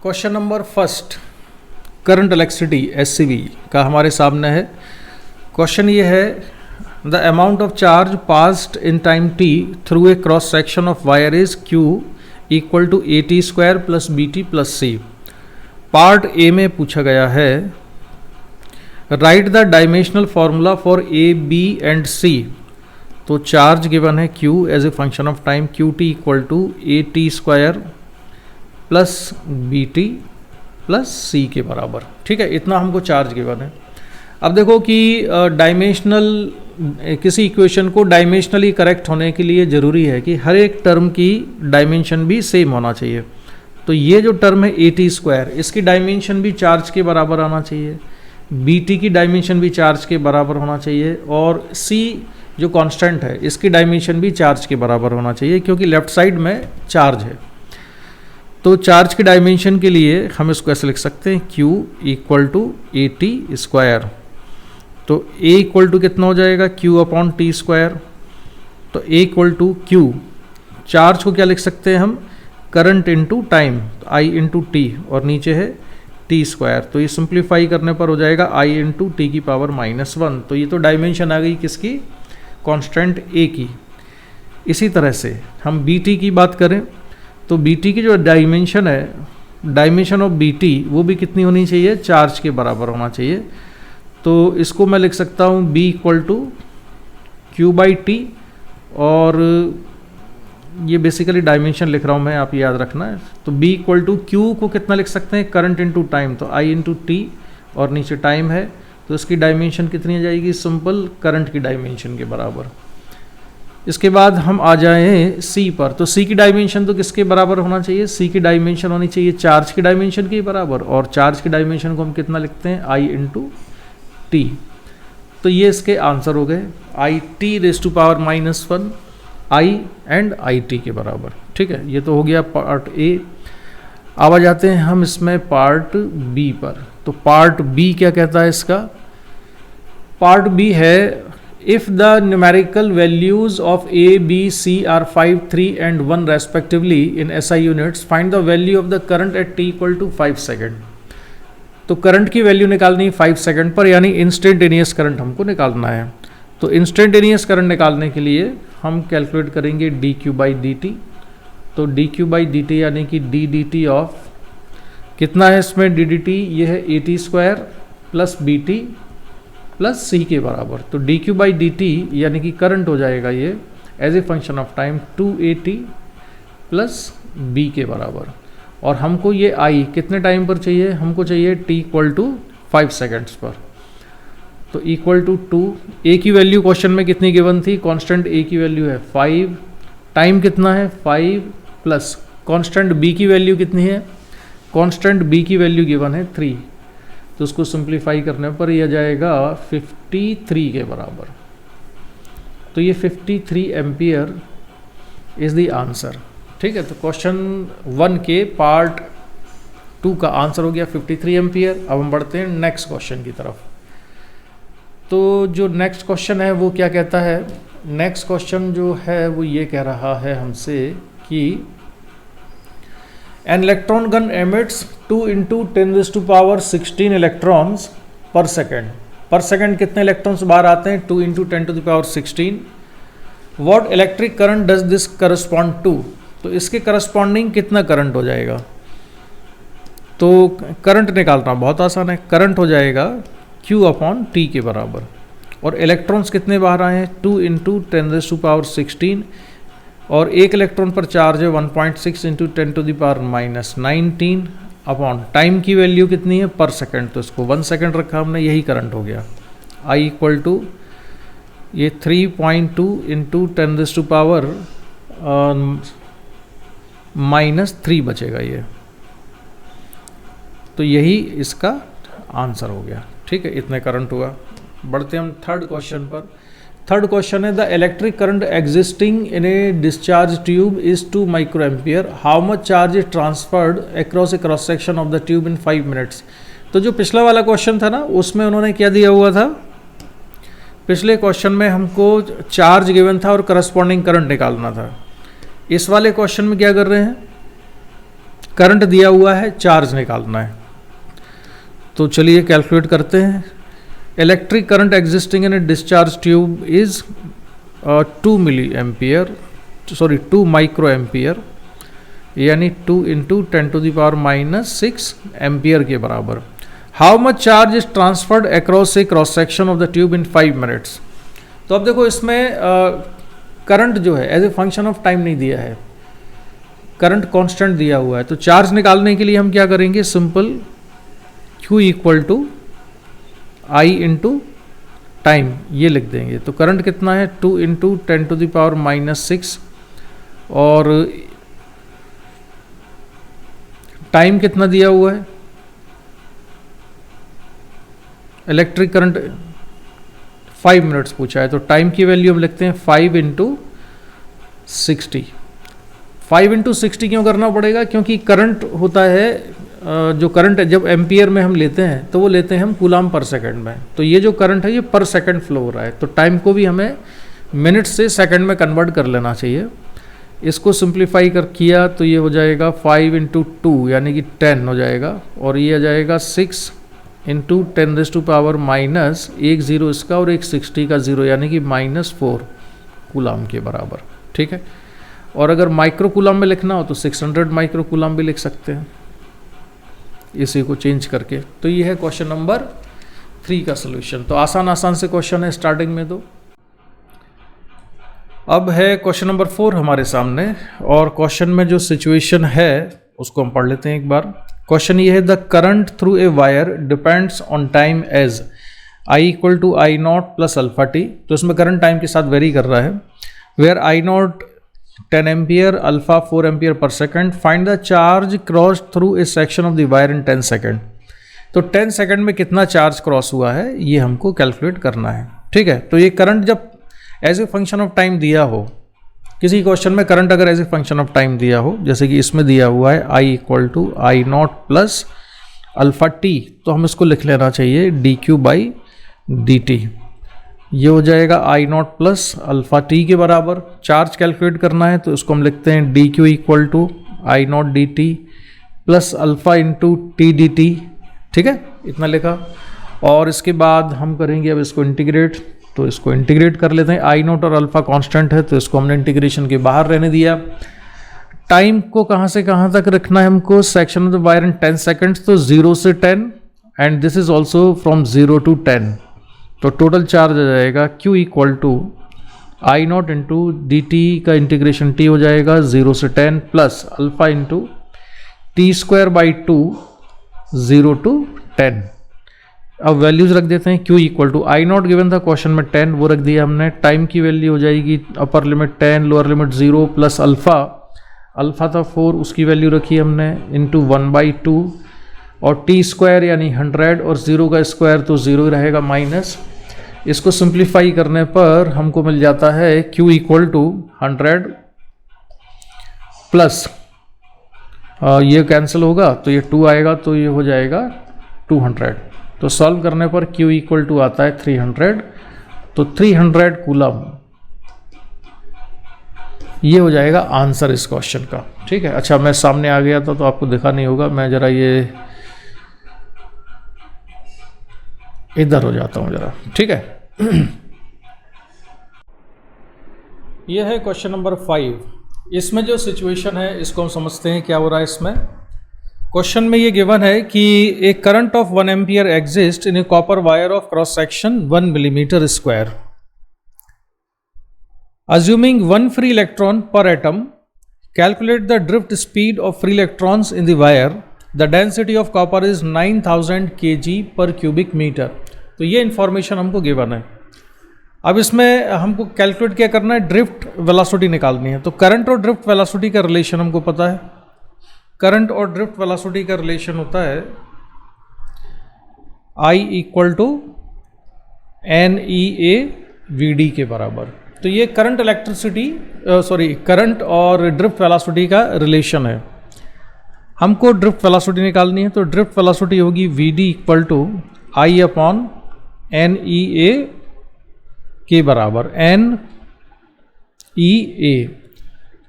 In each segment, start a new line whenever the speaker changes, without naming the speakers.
Question number first current electricity SCB का हमारे सामने है। क्वेश्चन ये है the amount of charge passed in time t through a cross section of wire is q equal to A T square plus B T plus c. Part a में पूछा गया है write the dimensional formula for a b and c. तो charge given है Q as a function of time q t equal to A T square plus B T plus सी के बराबर। ठीक है, इतना हमको चार्ज गिवन है। अब देखो कि डायमेंशनल किसी इक्वेशन को डायमेंशनली करेक्ट होने के लिए ज़रूरी है कि हर एक टर्म की डायमेंशन भी सेम होना चाहिए। तो ये जो टर्म है ए टी स्क्वायर, इसकी डायमेंशन भी चार्ज के बराबर आना चाहिए, बी टी की डायमेंशन भी चार्ज के बराबर होना चाहिए, और सी जो कांस्टेंट है इसकी डायमेंशन भी चार्ज के बराबर होना चाहिए, क्योंकि लेफ्ट साइड में चार्ज है। तो चार्ज की डायमेंशन के लिए हम इसको ऐसे लिख सकते हैं Q equal to A T square. तो A इक्वल टू कितना हो जाएगा Q अपॉन टी स्क्वायर। तो A equal to Q, charge को क्या लिख सकते हैं हम, current into time, I into t, और नीचे है टी स्क्वायर। तो ये सिंप्लीफाई करने पर हो जाएगा I इंटू टी की पावर -1। तो ये तो डायमेंशन आ गई किसकी, कांस्टेंट A की। इसी तरह से हम BT की बात करें तो BT की जो डायमेंशन है, डायमेंशन ऑफ BT, वो भी कितनी होनी चाहिए, चार्ज के बराबर होना चाहिए। तो इसको मैं लिख सकता हूँ B equal to Q by t, और ये बेसिकली डायमेंशन लिख रहा हूँ मैं, आप याद रखना है। तो B इक्वल टू Q को कितना लिख सकते हैं, करंट इनटू टाइम, तो I इंटू टी, और नीचे टाइम है, तो इसकी डायमेंशन कितनी आ जाएगी, सिंपल करंट की डायमेंशन के बराबर। इसके बाद हम आ जाएं C पर। तो C की डायमेंशन तो किसके बराबर होना चाहिए, C की डायमेंशन होनी चाहिए चार्ज की डायमेंशन के बराबर, और चार्ज की डायमेंशन को हम कितना लिखते हैं, I इंटू टी। तो ये इसके आंसर हो गए, I t raise to power -1 I and I t के बराबर। ठीक है, ये तो हो गया पार्ट ए। अब आ जाते हैं हम इसमें पार्ट बी पर। तो पार्ट बी क्या कहता है इसका, पार्ट बी है if the numerical values of A, B, C are 5, 3 and 1 respectively in SI units, find the value of the current at t equal to 5 second। तो current की value निकालनी 5 second पर, यानी इंस्टेंटेनियस करंट हमको निकालना है। तो इंस्टेंटेनियस करंट निकालने के लिए हम कैलकुलेट करेंगे d Q by D t. तो D Q by D T यानी कि डी डी टी ऑफ कितना है इसमें, डी डी टी ये है A T square plus B T plus सी के बराबर। तो D Q by D T यानी कि करंट हो जाएगा ये as a function of time 2AT plus B के बराबर। और हमको ये आई कितने टाइम पर चाहिए, हमको चाहिए t इक्वल टू 5 सेकेंड्स पर। तो इक्वल टू 2, A की वैल्यू क्वेश्चन में कितनी गिवन थी, कांस्टेंट A की वैल्यू है 5, टाइम कितना है 5, प्लस कांस्टेंट B की वैल्यू कितनी है, कांस्टेंट B की वैल्यू गिवन है 3। तो उसको सिंप्लीफाई करने पर यह जाएगा 53 के बराबर। तो ये 53 एम्पियर इज द आंसर। ठीक है, तो क्वेश्चन 1 के पार्ट 2 का आंसर हो गया 53 एम्पियर। अब हम बढ़ते हैं नेक्स्ट क्वेश्चन की तरफ। तो जो नेक्स्ट क्वेश्चन है वो क्या कहता है, नेक्स्ट क्वेश्चन जो है वो ये कह रहा है हमसे कि An electron gun emits 2 into 10⁻16 electrons per second। पर सेकेंड कितने इलेक्ट्रॉन्स बाहर आते हैं, 2 into 10⁻16। What electric current does this correspond to? तो इसके करस्पॉन्डिंग कितना करंट हो जाएगा। तो करंट निकालना बहुत आसान है, करंट हो जाएगा Q अपॉन टी के बराबर। और इलेक्ट्रॉन्स कितने बाहर आए हैं, 2 into 10⁻16, और एक इलेक्ट्रॉन पर चार्ज है 1.6 इंटू 10⁻⁻19 अपॉन टाइम की वैल्यू कितनी है, पर सेकंड, तो इसको 1 सेकंड रखा हमने, यही करंट हो गया। I इक्वल टू ये 3.2 इंटू 10⁻³ बचेगा ये। तो यही इसका आंसर हो गया। ठीक है, इतने करंट हुआ। बढ़ते हम थर्ड क्वेश्चन पर। थर्ड क्वेश्चन है the electric current existing in a discharge tube is 2 microampere, how much charge is transferred across a cross section of the tube in 5 minutes. तो जो पिछला वाला क्वेश्चन था ना, उसमें उन्होंने क्या दिया हुआ था, पिछले क्वेश्चन में हमको चार्ज गिवन था और करस्पॉन्डिंग करंट निकालना था। इस वाले क्वेश्चन में क्या कर रहे हैं, करंट दिया हुआ है, चार्ज निकालना है। तो चलिए कैलकुलेट करते हैं। Electric current existing in a discharge tube is 2 milli ampere, sorry 2 micro ampere, यानी 2 इंटू 10⁻⁻6 एम्पियर के बराबर। How much charge is transferred across a cross section of the tube in 5 minutes. तो अब देखो इसमें करंट जो है as a function of time नहीं दिया है, करंट कांस्टेंट दिया हुआ है। तो चार्ज निकालने के लिए हम क्या करेंगे, simple Q equal to I into time ये लिख देंगे। तो करंट कितना है 2 इंटू 10⁻⁻6 और टाइम कितना दिया हुआ है, इलेक्ट्रिक करंट 5 मिनट्स पूछा है। तो टाइम की वैल्यू हम लिखते हैं 5 इंटू 60। 5 इंटू 60 क्यों करना पड़ेगा, क्योंकि करंट होता है, जो करंट जब एम्पियर में हम लेते हैं तो वो लेते हैं हम कूलाम पर सेकंड में। तो ये जो करंट है ये पर सेकंड फ्लो हो रहा है, तो टाइम को भी हमें मिनट से सेकंड में कन्वर्ट कर लेना चाहिए। इसको सिंप्लीफाई कर किया तो ये हो जाएगा 5 इंटू 2 यानी कि 10 हो जाएगा, और ये आ जाएगा 6 इंटू 10⁻⁻, एक जीरो इसका और एक 60 का जीरो यानी कि -4 कूलाम के बराबर। ठीक है, और अगर माइक्रो कूलाम में लिखना हो तो 600 माइक्रो कूलाम भी लिख सकते हैं इसी को चेंज करके। तो ये है क्वेश्चन नंबर 3 का सोल्यूशन। तो आसान आसान से क्वेश्चन है स्टार्टिंग में। तो अब है क्वेश्चन नंबर 4 हमारे सामने, और क्वेश्चन में जो सिचुएशन है उसको हम पढ़ लेते हैं एक बार। क्वेश्चन ये है, the current through a wire depends on time as I equal to I not plus alpha T. तो इसमें करंट टाइम के साथ वेरी कर रहा है, where I naught 10 ampere, alpha 4 ampere per second. Find the charge cross through a section of the wire in 10 second. तो 10 second में कितना चार्ज क्रॉस हुआ है ये हमको कैलकुलेट करना है। ठीक है, तो ये करंट जब as a function of time दिया हो, किसी क्वेश्चन में करंट अगर as a function of time दिया हो, जैसे कि इसमें दिया हुआ है I equal to I not plus alpha T, तो हम इसको लिख लेना चाहिए dq बाई dt। ये हो जाएगा आई नॉट प्लस अल्फा टी के बराबर। चार्ज कैलकुलेट करना है तो इसको हम लिखते हैं dq equal to I nought dt plus alpha into t d t. ठीक है, इतना लिखा, और इसके बाद हम करेंगे अब इसको इंटीग्रेट। तो इसको इंटीग्रेट कर लेते हैं, आई नोट और अल्फा कांस्टेंट है तो इसको हमने इंटीग्रेशन के बाहर रहने दिया। टाइम को कहाँ से कहाँ तक रखना है हमको, section of the wire in 10 seconds, तो 0 से 10 and this is also from 0 to 10। तो टोटल चार्ज आ जाएगा Q equal to I nought into d t का इंटीग्रेशन टी हो जाएगा 0 से 10 plus alpha into t square by 2 0 to 10। अब वैल्यूज रख देते हैं, Q equal to I nought given था क्वेश्चन में 10, वो रख दिया हमने। टाइम की वैल्यू हो जाएगी upper limit 10 lower limit 0 plus alpha था 4 उसकी वैल्यू रखी हमने इंटू 1/2, और टी स्क्वायर यानी 100 और 0 का स्क्वायर तो 0 रहेगा माइनस। इसको सिंप्लीफाई करने पर हमको मिल जाता है Q इक्वल टू 100 प्लस ये कैंसिल होगा तो ये 2 आएगा तो ये हो जाएगा 200। तो सॉल्व करने पर Q इक्वल टू आता है 300, तो 300 कूलम ये हो जाएगा आंसर इस क्वेश्चन का। ठीक है, अच्छा मैं सामने आ गया था तो आपको दिखा नहीं होगा, मैं जरा ये इधर हो जाता हूँ जरा। ठीक है, ये है क्वेश्चन नंबर 5। इसमें जो सिचुएशन है इसको हम समझते हैं क्या हो रहा है इसमें। क्वेश्चन में ये गिवन है कि a current of 1 ampere exist in a copper wire of cross section 1 millimetre square. Assuming 1 free electron per atom, calculate the drift speed of free electrons in the wire. The density of copper is 9000 kg per cubic meter. तो ये information हमको given है। अब इसमें हमको calculate क्या करना है, ड्रिफ्ट वेलोसिटी निकालनी है। तो करंट और ड्रिफ्ट वेलोसिटी का रिलेशन हमको पता है। करंट और ड्रिफ्ट वेलोसिटी का रिलेशन होता है I equal to NEA VD के बराबर। तो ये करंट करंट और ड्रिफ्ट वेलोसिटी का रिलेशन है। हमको ड्रिफ्ट वेलोसिटी निकालनी है, तो ड्रिफ्ट वेलोसिटी होगी VD equal to I upon NEA के बराबर। NEA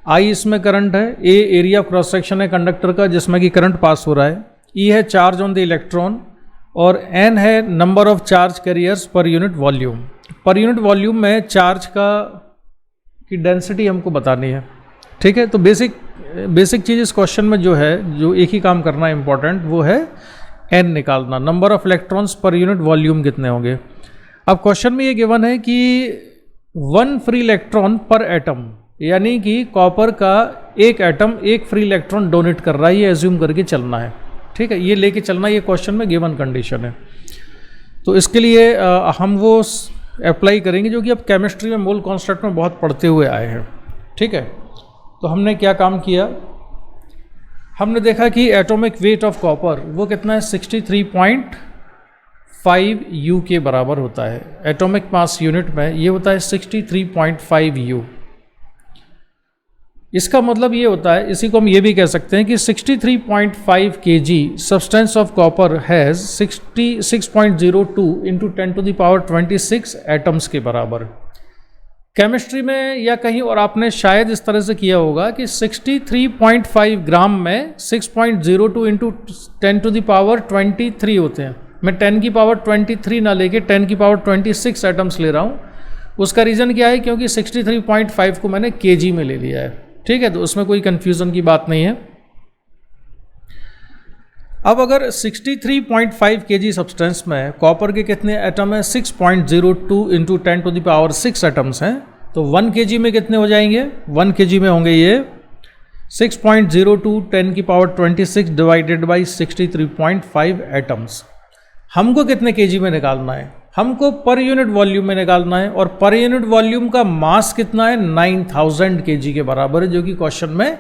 आई इसमें करंट है, A area of cross section है कंडक्टर का जिसमें कि करंट पास हो रहा है, ई है चार्ज ऑन द इलेक्ट्रॉन और एन है number of charge carriers per unit volume. Per unit volume में चार्ज की डेंसिटी हमको बतानी है। ठीक है, तो बेसिक चीज़ इस क्वेश्चन में जो है, जो एक ही काम करना है इंपॉर्टेंट, वो है एन निकालना, number of electrons per unit volume कितने होंगे। अब क्वेश्चन में ये गिवन है कि 1 फ्री इलेक्ट्रॉन पर एटम, यानी कि कॉपर का एक एटम एक फ्री इलेक्ट्रॉन डोनेट कर रहा है, ये एज्यूम करके चलना है। ठीक है, ये लेके चलना, ये क्वेश्चन में गिवन कंडीशन है। तो इसके लिए हम वो अप्लाई करेंगे जो कि अब केमिस्ट्री में मोल कॉन्सेप्ट में बहुत पढ़ते हुए आए हैं। ठीक है, तो हमने क्या काम किया, हमने देखा कि एटॉमिक वेट ऑफ कॉपर वो कितना है, 63.5 U के बराबर होता है। एटॉमिक मास यूनिट में ये होता है 63.5 U। इसका मतलब ये होता है, इसी को हम ये भी कह सकते हैं कि 63.5 kg substance of copper has 66.02 into 10⁻26 atoms के बराबर। केमिस्ट्री में या कहीं और आपने शायद इस तरह से किया होगा कि 63.5 ग्राम में 6.02 इंटू 10⁻23 होते हैं। मैं 10⁻23 ना लेके 10⁻26 एटम्स ले रहा हूँ। उसका रीज़न क्या है, क्योंकि 63.5 को मैंने केजी में ले लिया है। ठीक है, तो उसमें कोई कंफ्यूजन की बात नहीं है। अब अगर 63.5 kg सब्सटेंस में कॉपर के कितने एटम हैं, 6.02 इंटू 10⁻6 एटम्स हैं, तो 1 kg में कितने हो जाएंगे, 1 kg में होंगे ये 6.02 10⁻26 डिवाइडेड बाई 63.5 एटम्स। हमको कितने kg में निकालना है, हमको पर यूनिट वॉल्यूम में निकालना है, और पर यूनिट वॉल्यूम का मास कितना है, 9000 kg के बराबर है, जो कि क्वेश्चन में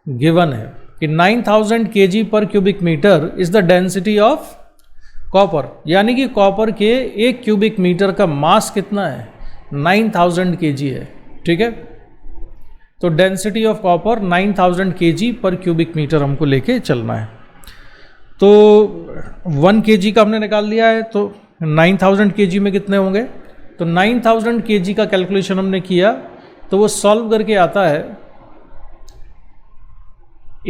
गिवन है कि 9000 kg per cubic metre is the density of copper, यानी कि कॉपर के 1 क्यूबिक मीटर का मास कितना है, 9000 kg है। ठीक है, तो density of copper 9000 kg per cubic metre हमको लेके चलना है। तो 1 kg का हमने निकाल लिया है, तो 9000 kg में कितने होंगे, तो 9000 kg का कैलकुलेशन हमने किया तो वो सॉल्व करके आता है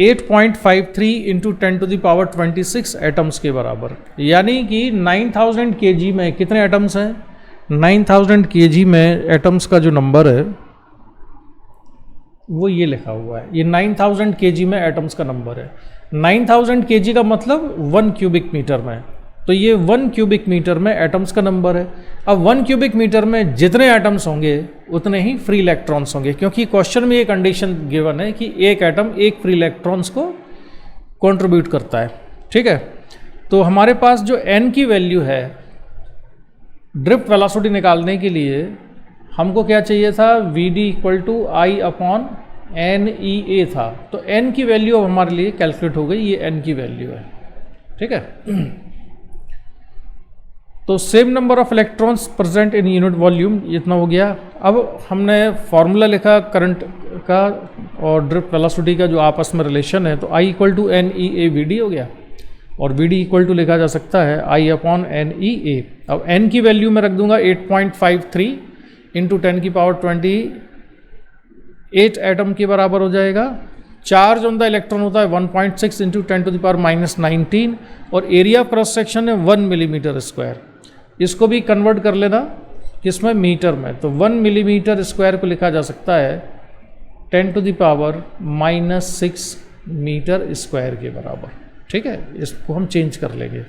8.53 इंटू 10⁻26 एटम्स के बराबर। यानी कि 9000 kg में कितने एटम्स हैं, 9000 kg में एटम्स का जो नंबर है वो ये लिखा हुआ है, ये 9000 kg में एटम्स का नंबर है। 9000 kg का मतलब 1 क्यूबिक मीटर में, तो ये 1 क्यूबिक मीटर में एटम्स का नंबर है। अब 1 क्यूबिक मीटर में जितने एटम्स होंगे उतने ही फ्री इलेक्ट्रॉन्स होंगे, क्योंकि क्वेश्चन में ये कंडीशन गिवन है कि एक एटम एक फ्री इलेक्ट्रॉन्स को कंट्रीब्यूट करता है। ठीक है, तो हमारे पास जो n की वैल्यू है ड्रिफ्ट वेलोसिटी निकालने के लिए हमको क्या चाहिए था, Vd equal to I upon NEA था, तो n की वैल्यू अब हमारे लिए कैलकुलेट हो गई, ये n की वैल्यू है। ठीक है, तो same number of electrons present in unit volume, इतना हो गया। अब हमने फॉर्मूला लिखा करंट का और ड्रिफ्ट वेलोसिटी का जो आपस में रिलेशन है, तो I equal to NEA Vd हो गया, और Vd इक्वल टू लिखा जा सकता है I अपॉन NEA। अब n की वैल्यू में रख दूंगा 8.53 इंटू 10⁻28 एटम के बराबर हो जाएगा। चार्ज ऑन द इलेक्ट्रॉन होता है 1.6 इंटू 10⁻19 और एरिया ऑफ क्रॉस सेक्शन है 1 मिलीमीटर स्क्वायर। इसको भी कन्वर्ट कर लेना किसमें, मीटर में, तो 1 मिलीमीटर स्क्वायर को लिखा जा सकता है 10⁻6 मीटर स्क्वायर के बराबर। ठीक है, इसको हम चेंज कर लेंगे।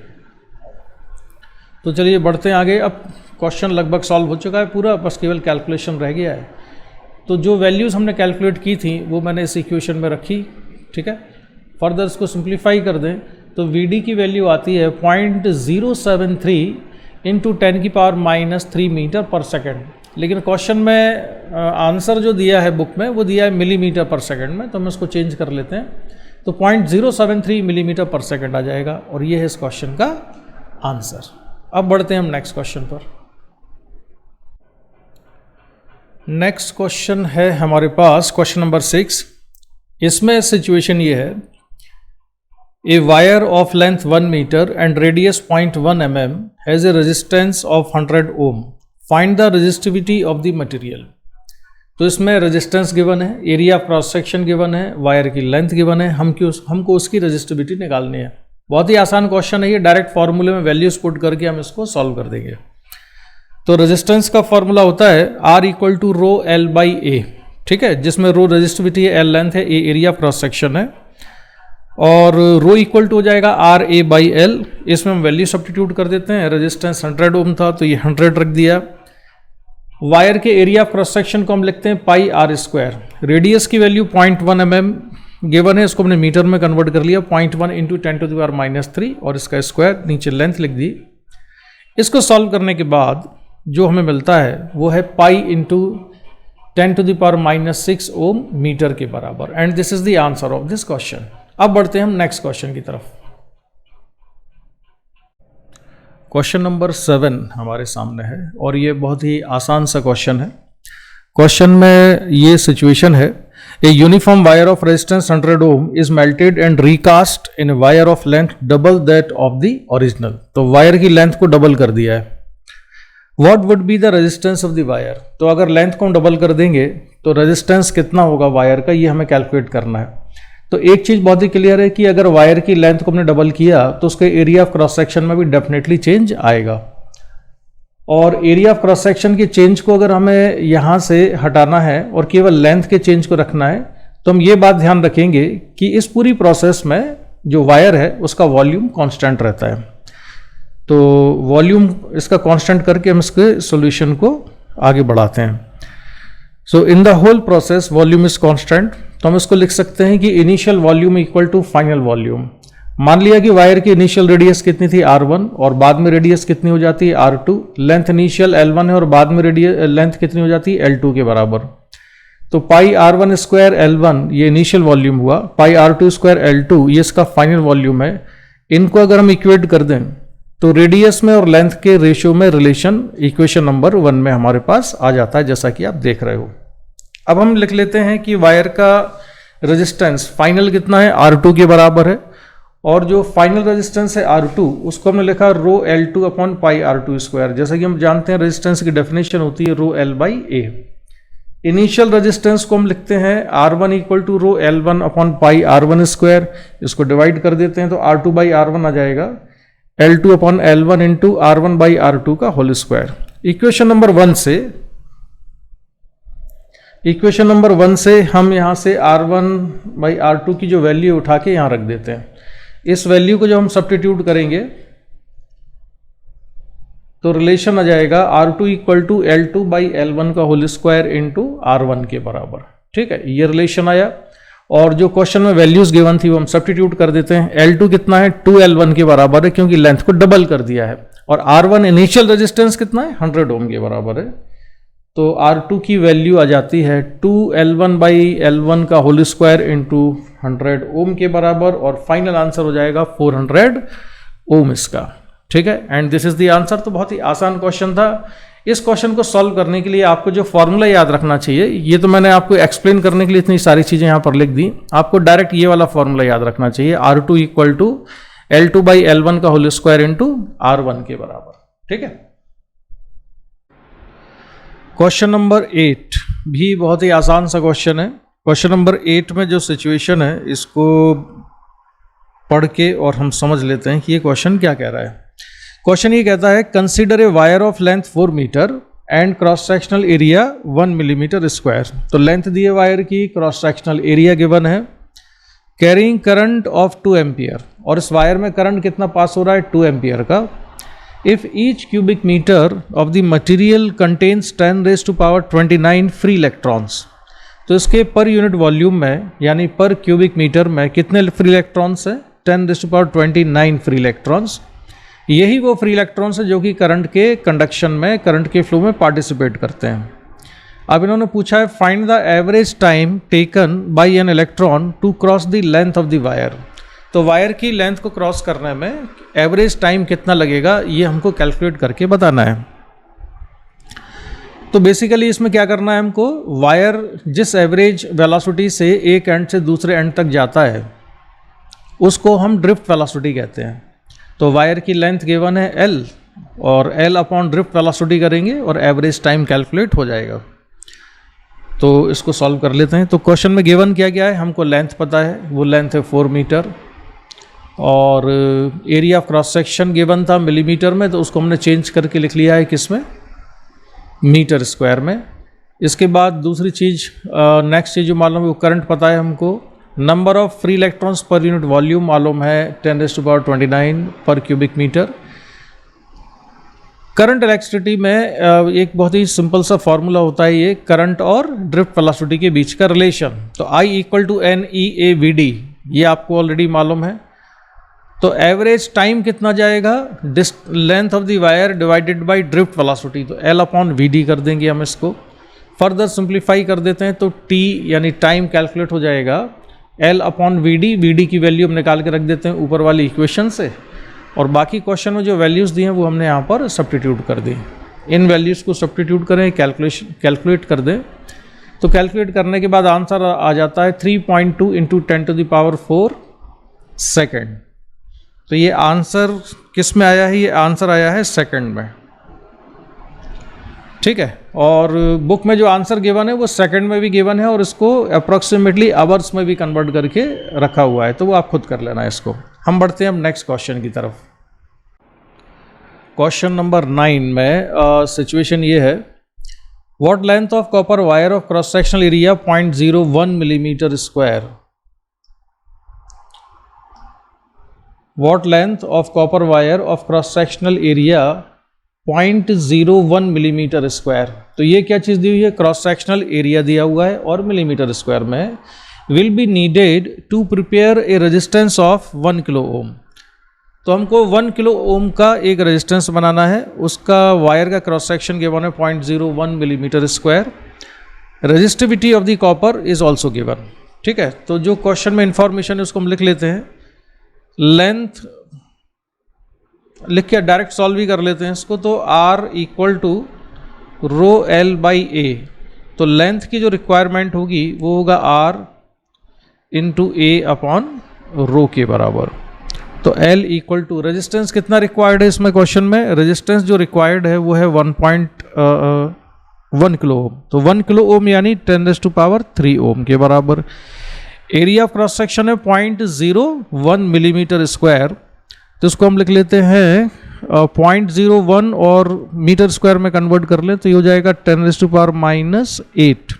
तो चलिए बढ़ते हैं आगे। अब क्वेश्चन लगभग सॉल्व हो चुका है पूरा, बस केवल कैलकुलेशन रह गया है। तो जो वैल्यूज़ हमने कैलकुलेट की थी वो मैंने इस इक्वेशन में रखी। ठीक है, फर्दर इसको सिंप्लीफाई कर दें तो Vd की वैल्यू आती है 0.073 इंटू 10⁻³ मीटर पर सेकेंड, लेकिन क्वेश्चन में आंसर जो दिया है बुक में वो दिया है मिलीमीटर पर सेकेंड में, तो हम इसको चेंज कर लेते हैं, तो 0.073 मिलीमीटर पर सेकेंड आ जाएगा, और ये है इस क्वेश्चन का आंसर। अब बढ़ते हैं हम नेक्स्ट क्वेश्चन पर। नेक्स्ट क्वेश्चन है हमारे पास क्वेश्चन नंबर 6। इसमें सिचुएशन ये है, a wire of length 1 metre and radius 0.1 mm has a resistance of 100 ohm, find the resistivity of the material. तो इसमें रेजिस्टेंस गिवन है, area of cross section given है, wire की लेंथ गिवन है, हमको उसकी रेजिस्टिविटी निकालनी है। बहुत ही आसान क्वेश्चन है ये, डायरेक्ट फॉर्मूले में वैल्यूज पुट करके हम इसको सॉल्व कर देंगे। तो रेजिस्टेंस का फॉर्मूला होता है R equal to rho L by A, ठीक है, जिसमें रो रेजिस्टिविटी है, L लेंथ है, A area of cross section है, और रो इक्वल टू हो जाएगा R A बाई L। इसमें हम वैल्यू सब्स्टिट्यूट कर देते हैं। रेजिस्टेंस 100 ओम था तो ये 100 रख दिया। वायर के एरिया ऑफ क्रॉस सेक्शन को हम लिखते हैं पाई R स्क्वायर। रेडियस की वैल्यू 0.1 mm गिवन है, इसको हमने मीटर में कन्वर्ट कर लिया, 0.1 इंटू 10⁻³ और इसका स्क्वायर, नीचे लेंथ लिख दी। इसको सॉल्व करने के बाद जो हमें मिलता है वो है पाई इंटू 10⁻⁻6 ओम मीटर के बराबर। And this is the answer of this question. अब बढ़ते हैं हम नेक्स्ट क्वेश्चन की तरफ। क्वेश्चन नंबर 7 हमारे सामने है और ये बहुत ही आसान सा क्वेश्चन है। क्वेश्चन में ये सिचुएशन है, a uniform wire of resistance 100 ohm is melted and recast in wire of length double that of the original. तो वायर की लेंथ को डबल कर दिया है। What would be the resistance of the wire? तो अगर length को हम डबल कर देंगे तो रेजिस्टेंस कितना होगा वायर का, ये हमें कैलकुलेट करना है। तो एक चीज बहुत ही क्लियर है कि अगर वायर की लेंथ को हमने डबल किया तो उसके एरिया ऑफ क्रॉस सेक्शन में भी डेफिनेटली चेंज आएगा। और एरिया ऑफ क्रॉस सेक्शन के चेंज को अगर हमें यहाँ से हटाना है और केवल लेंथ के चेंज को रखना है तो हम ये बात ध्यान रखेंगे कि इस पूरी प्रोसेस में जो वायर है उसका वॉल्यूम कांस्टेंट रहता है। तो वॉल्यूम इसका कांस्टेंट करके हम इसके सॉल्यूशन को आगे बढ़ाते हैं। So in the whole process volume is constant, तो हम इसको लिख सकते हैं कि initial volume equal to final volume. मान लिया कि वायर की इनिशियल रेडियस कितनी थी R1 और बाद में रेडियस कितनी हो जाती है R2, लेंथ इनिशियल L1 है और बाद में लेंथ कितनी हो जाती है L2 के बराबर। तो पाई R1 स्क्वायर L1 ये इनिशियल वॉल्यूम हुआ, पाई R2 स्क्वायर L2 ये इसका फाइनल वॉल्यूम है। इनको अगर हम इक्वेट कर दें तो रेडियस में और लेंथ के रेशियो में रिलेशन इक्वेशन नंबर 1 में हमारे पास आ जाता है, जैसा कि आप देख रहे हो। अब हम लिख लेते हैं कि वायर का रेजिस्टेंस फाइनल कितना है, R2 के बराबर है, और जो फाइनल रेजिस्टेंस है R2 उसको हमने लिखा रो L2 upon pi R2 square. जैसा कि हम जानते हैं रेजिस्टेंस की डेफिनेशन होती है rho L by A. Initial resistance को हम लिखते हैं R1 equal to rho L1 upon pi R1 square. इसको डिवाइड कर देते हैं तो R2 बाई R1 आ जाएगा, L2 upon L1 into R1 by R2 का होल स्क्वायर। इक्वेशन नंबर 1 से हम यहाँ से R1 बाई R2 की जो वैल्यू उठा के यहाँ रख देते हैं। इस वैल्यू को जब हम सब्स्टिट्यूट करेंगे तो रिलेशन आ जाएगा R2 equal to L2 by L1 का होल स्क्वायर इंटू R1 के बराबर। ठीक है, ये रिलेशन आया। और जो क्वेश्चन में वैल्यूज गिवन थी वो हम सब्स्टिट्यूट कर देते हैं। L2 कितना है, 2L1 के बराबर है क्योंकि लेंथ को डबल कर दिया है, और R1 इनिशियल रेजिस्टेंस कितना है, 100 ओम के बराबर है। तो R2 की वैल्यू आ जाती है 2L1 बाई L1 का होल स्क्वायर इंटू 100 ओम के बराबर, और फाइनल आंसर हो जाएगा 400 ओम इसका। ठीक है, and this is the answer. तो बहुत ही आसान क्वेश्चन था। इस क्वेश्चन को सॉल्व करने के लिए आपको जो फॉर्मूला याद रखना चाहिए, ये तो मैंने आपको एक्सप्लेन करने के लिए इतनी सारी चीजें यहाँ पर लिख दी, आपको डायरेक्ट ये वाला फॉर्मूला याद रखना चाहिए, R2 equal to L2 by L1 का होल स्क्वायर इंटू R1 के बराबर। ठीक है, क्वेश्चन नंबर 8 भी बहुत ही आसान सा क्वेश्चन है। क्वेश्चन नंबर 8 में जो सिचुएशन है इसको पढ़ के और हम समझ लेते हैं कि ये क्वेश्चन क्या कह रहा है। क्वेश्चन ये कहता है, consider a wire of length 4 metre and cross sectional area 1 millimetre square. तो लेंथ दी है वायर की, क्रॉस सेक्शनल एरिया गिवन है, कैरिंग करंट ऑफ 2 एम्पियर, और इस वायर में करंट कितना पास हो रहा है, 2 एम्पियर का। If each cubic metre of the material contains 10⁻29 free electrons. तो इसके पर यूनिट वॉल्यूम में यानी पर क्यूबिक मीटर में कितने फ्री इलेक्ट्रॉन्स है, 10⁻29 फ्री इलेक्ट्रॉन्स। यही वो फ्री इलेक्ट्रॉन्स है जो कि करंट के कंडक्शन में, करंट के फ्लो में पार्टिसिपेट करते हैं। अब इन्होंने पूछा है find the average time taken by an electron to cross the length of the wire. तो वायर की लेंथ को क्रॉस करने में एवरेज टाइम कितना लगेगा ये हमको कैलकुलेट करके बताना है। तो बेसिकली इसमें क्या करना है हमको, वायर जिस एवरेज वेलोसिटी से एक एंड से दूसरे एंड तक जाता है उसको हम ड्रिफ्ट वेलोसिटी कहते हैं। तो वायर की लेंथ गिवन है L, और L अपॉन ड्रिफ्ट वेलोसिटी करेंगे और एवरेज टाइम कैलकुलेट हो जाएगा। तो इसको सॉल्व कर लेते हैं। तो क्वेश्चन में गिवन क्या क्या है, हमको लेंथ पता है, वो लेंथ है 4 मीटर, और area of cross section given था मिलीमीटर में, तो उसको हमने चेंज करके लिख लिया है किस में, मीटर स्क्वायर में। इसके बाद दूसरी चीज़, नेक्स्ट चीज़ जो मालूम है वो करंट पता है हमको, number of free electrons per unit volume मालूम है 10⁻29 पर क्यूबिक मीटर। करंट इलेक्ट्रिसिटी में एक बहुत ही सिंपल सा फॉर्मूला होता है, ये करंट और ड्रिफ्ट वेलोसिटी के बीच का रिलेशन। तो I = NEAVD, ये आपको ऑलरेडी मालूम है। तो एवरेज टाइम कितना जाएगा, length of the wire divided by drift velocity, तो L/VD कर देंगे हम इसको। फर्दर सिंप्लीफाई कर देते हैं तो T यानी टाइम कैलकुलेट हो जाएगा L/VD, VD की वैल्यू हम निकाल के रख देते हैं ऊपर वाली इक्वेशन से, और बाकी क्वेश्चन में जो वैल्यूज़ दिए हैं वो हमने यहाँ पर सब्स्टिट्यूट कर दी। इन वैल्यूज़ को सब्स्टिट्यूट करें, कैलकुलेट कर दें, तो कैलकुलेट करने के बाद आंसर आ जाता है 3.2 × 10⁴ सेकेंड। तो ये आंसर किस में आया है, ये आंसर आया है सेकंड में, ठीक है। और बुक में जो आंसर गिवन है वो सेकंड में भी गिवन है, और इसको अप्रॉक्सीमेटली आवर्स में भी कन्वर्ट करके रखा हुआ है, तो वो आप खुद कर लेना है इसको। हम बढ़ते हैं अब नेक्स्ट क्वेश्चन की तरफ। क्वेश्चन नंबर 9 में सिचुएशन ये है, what length of copper wire of cross sectional area 0.01 millimetre square. What length of copper wire of cross sectional area 0.01 millimetre square. तो ये क्या चीज़ दी हुई है, क्रॉस सेक्शनल एरिया दिया हुआ है और मिलीमीटर स्क्वायर में। Will be needed to prepare a resistance of 1 kilo ohm. तो हमको 1 किलो ओम का एक रेजिस्टेंस बनाना है, उसका वायर का क्रॉस सेक्शन गिवन है 0.01 millimetre square. Resistivity of the copper is also given, ठीक है। तो जो क्वेश्चन में इंफॉर्मेशन है उसको हम लिख लेते हैं। लेंथ लिख के डायरेक्ट सॉल्व ही कर लेते हैं इसको। तो R = ρL/A। तो लेंथ की जो रिक्वायरमेंट होगी वो होगा R × A/ρ के बराबर। तो L = रेजिस्टेंस कितना रिक्वायर्ड है इसमें क्वेश्चन में, रेजिस्टेंस जो रिक्वायर्ड है वो है 1.1 किलो ओम। तो 1 किलो ओम यानी 10⁻³ ओम के बराबर। एरिया ऑफ क्रॉस सेक्शन है 0.01 मिलीमीटर स्क्वायर, तो इसको हम लिख लेते हैं 0.01 और मीटर स्क्वायर में कन्वर्ट कर लें तो ये हो जाएगा 10⁻⁻8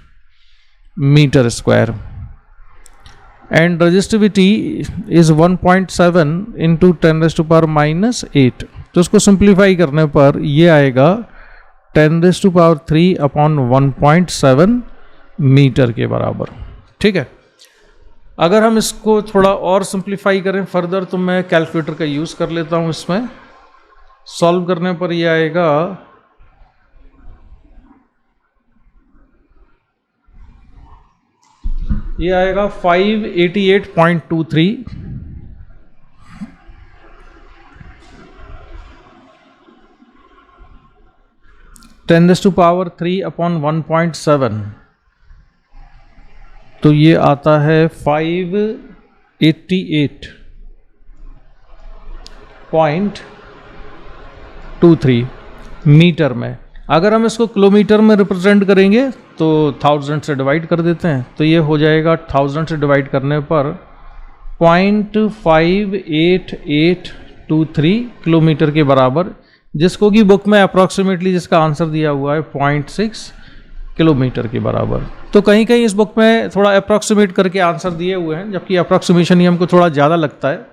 metre square. And resistivity is 1.7 × 10⁻⁻8। तो इसको सिंप्लीफाई करने पर ये आएगा 10⁻³/1.7 मीटर के बराबर, ठीक है। अगर हम इसको थोड़ा और सिंप्लीफाई करें फर्दर, तो मैं कैलकुलेटर का यूज़ कर लेता हूँ। इसमें सॉल्व करने पर ये आएगा 588.23 10⁻³/1.7। तो ये आता है 588.23 मीटर में। अगर हम इसको किलोमीटर में रिप्रेजेंट करेंगे तो 1000 से डिवाइड कर देते हैं, तो ये हो जाएगा 1000 से डिवाइड करने पर 0.58823 किलोमीटर के बराबर, जिसको कि बुक में अप्रॉक्सीमेटली जिसका आंसर दिया हुआ है 0.6 किलोमीटर के बराबर। तो कहीं कहीं इस बुक में थोड़ा अप्रॉक्सीमेट करके आंसर दिए हुए हैं, जबकि अप्रॉक्सीमेशन ही हमको थोड़ा ज़्यादा लगता है,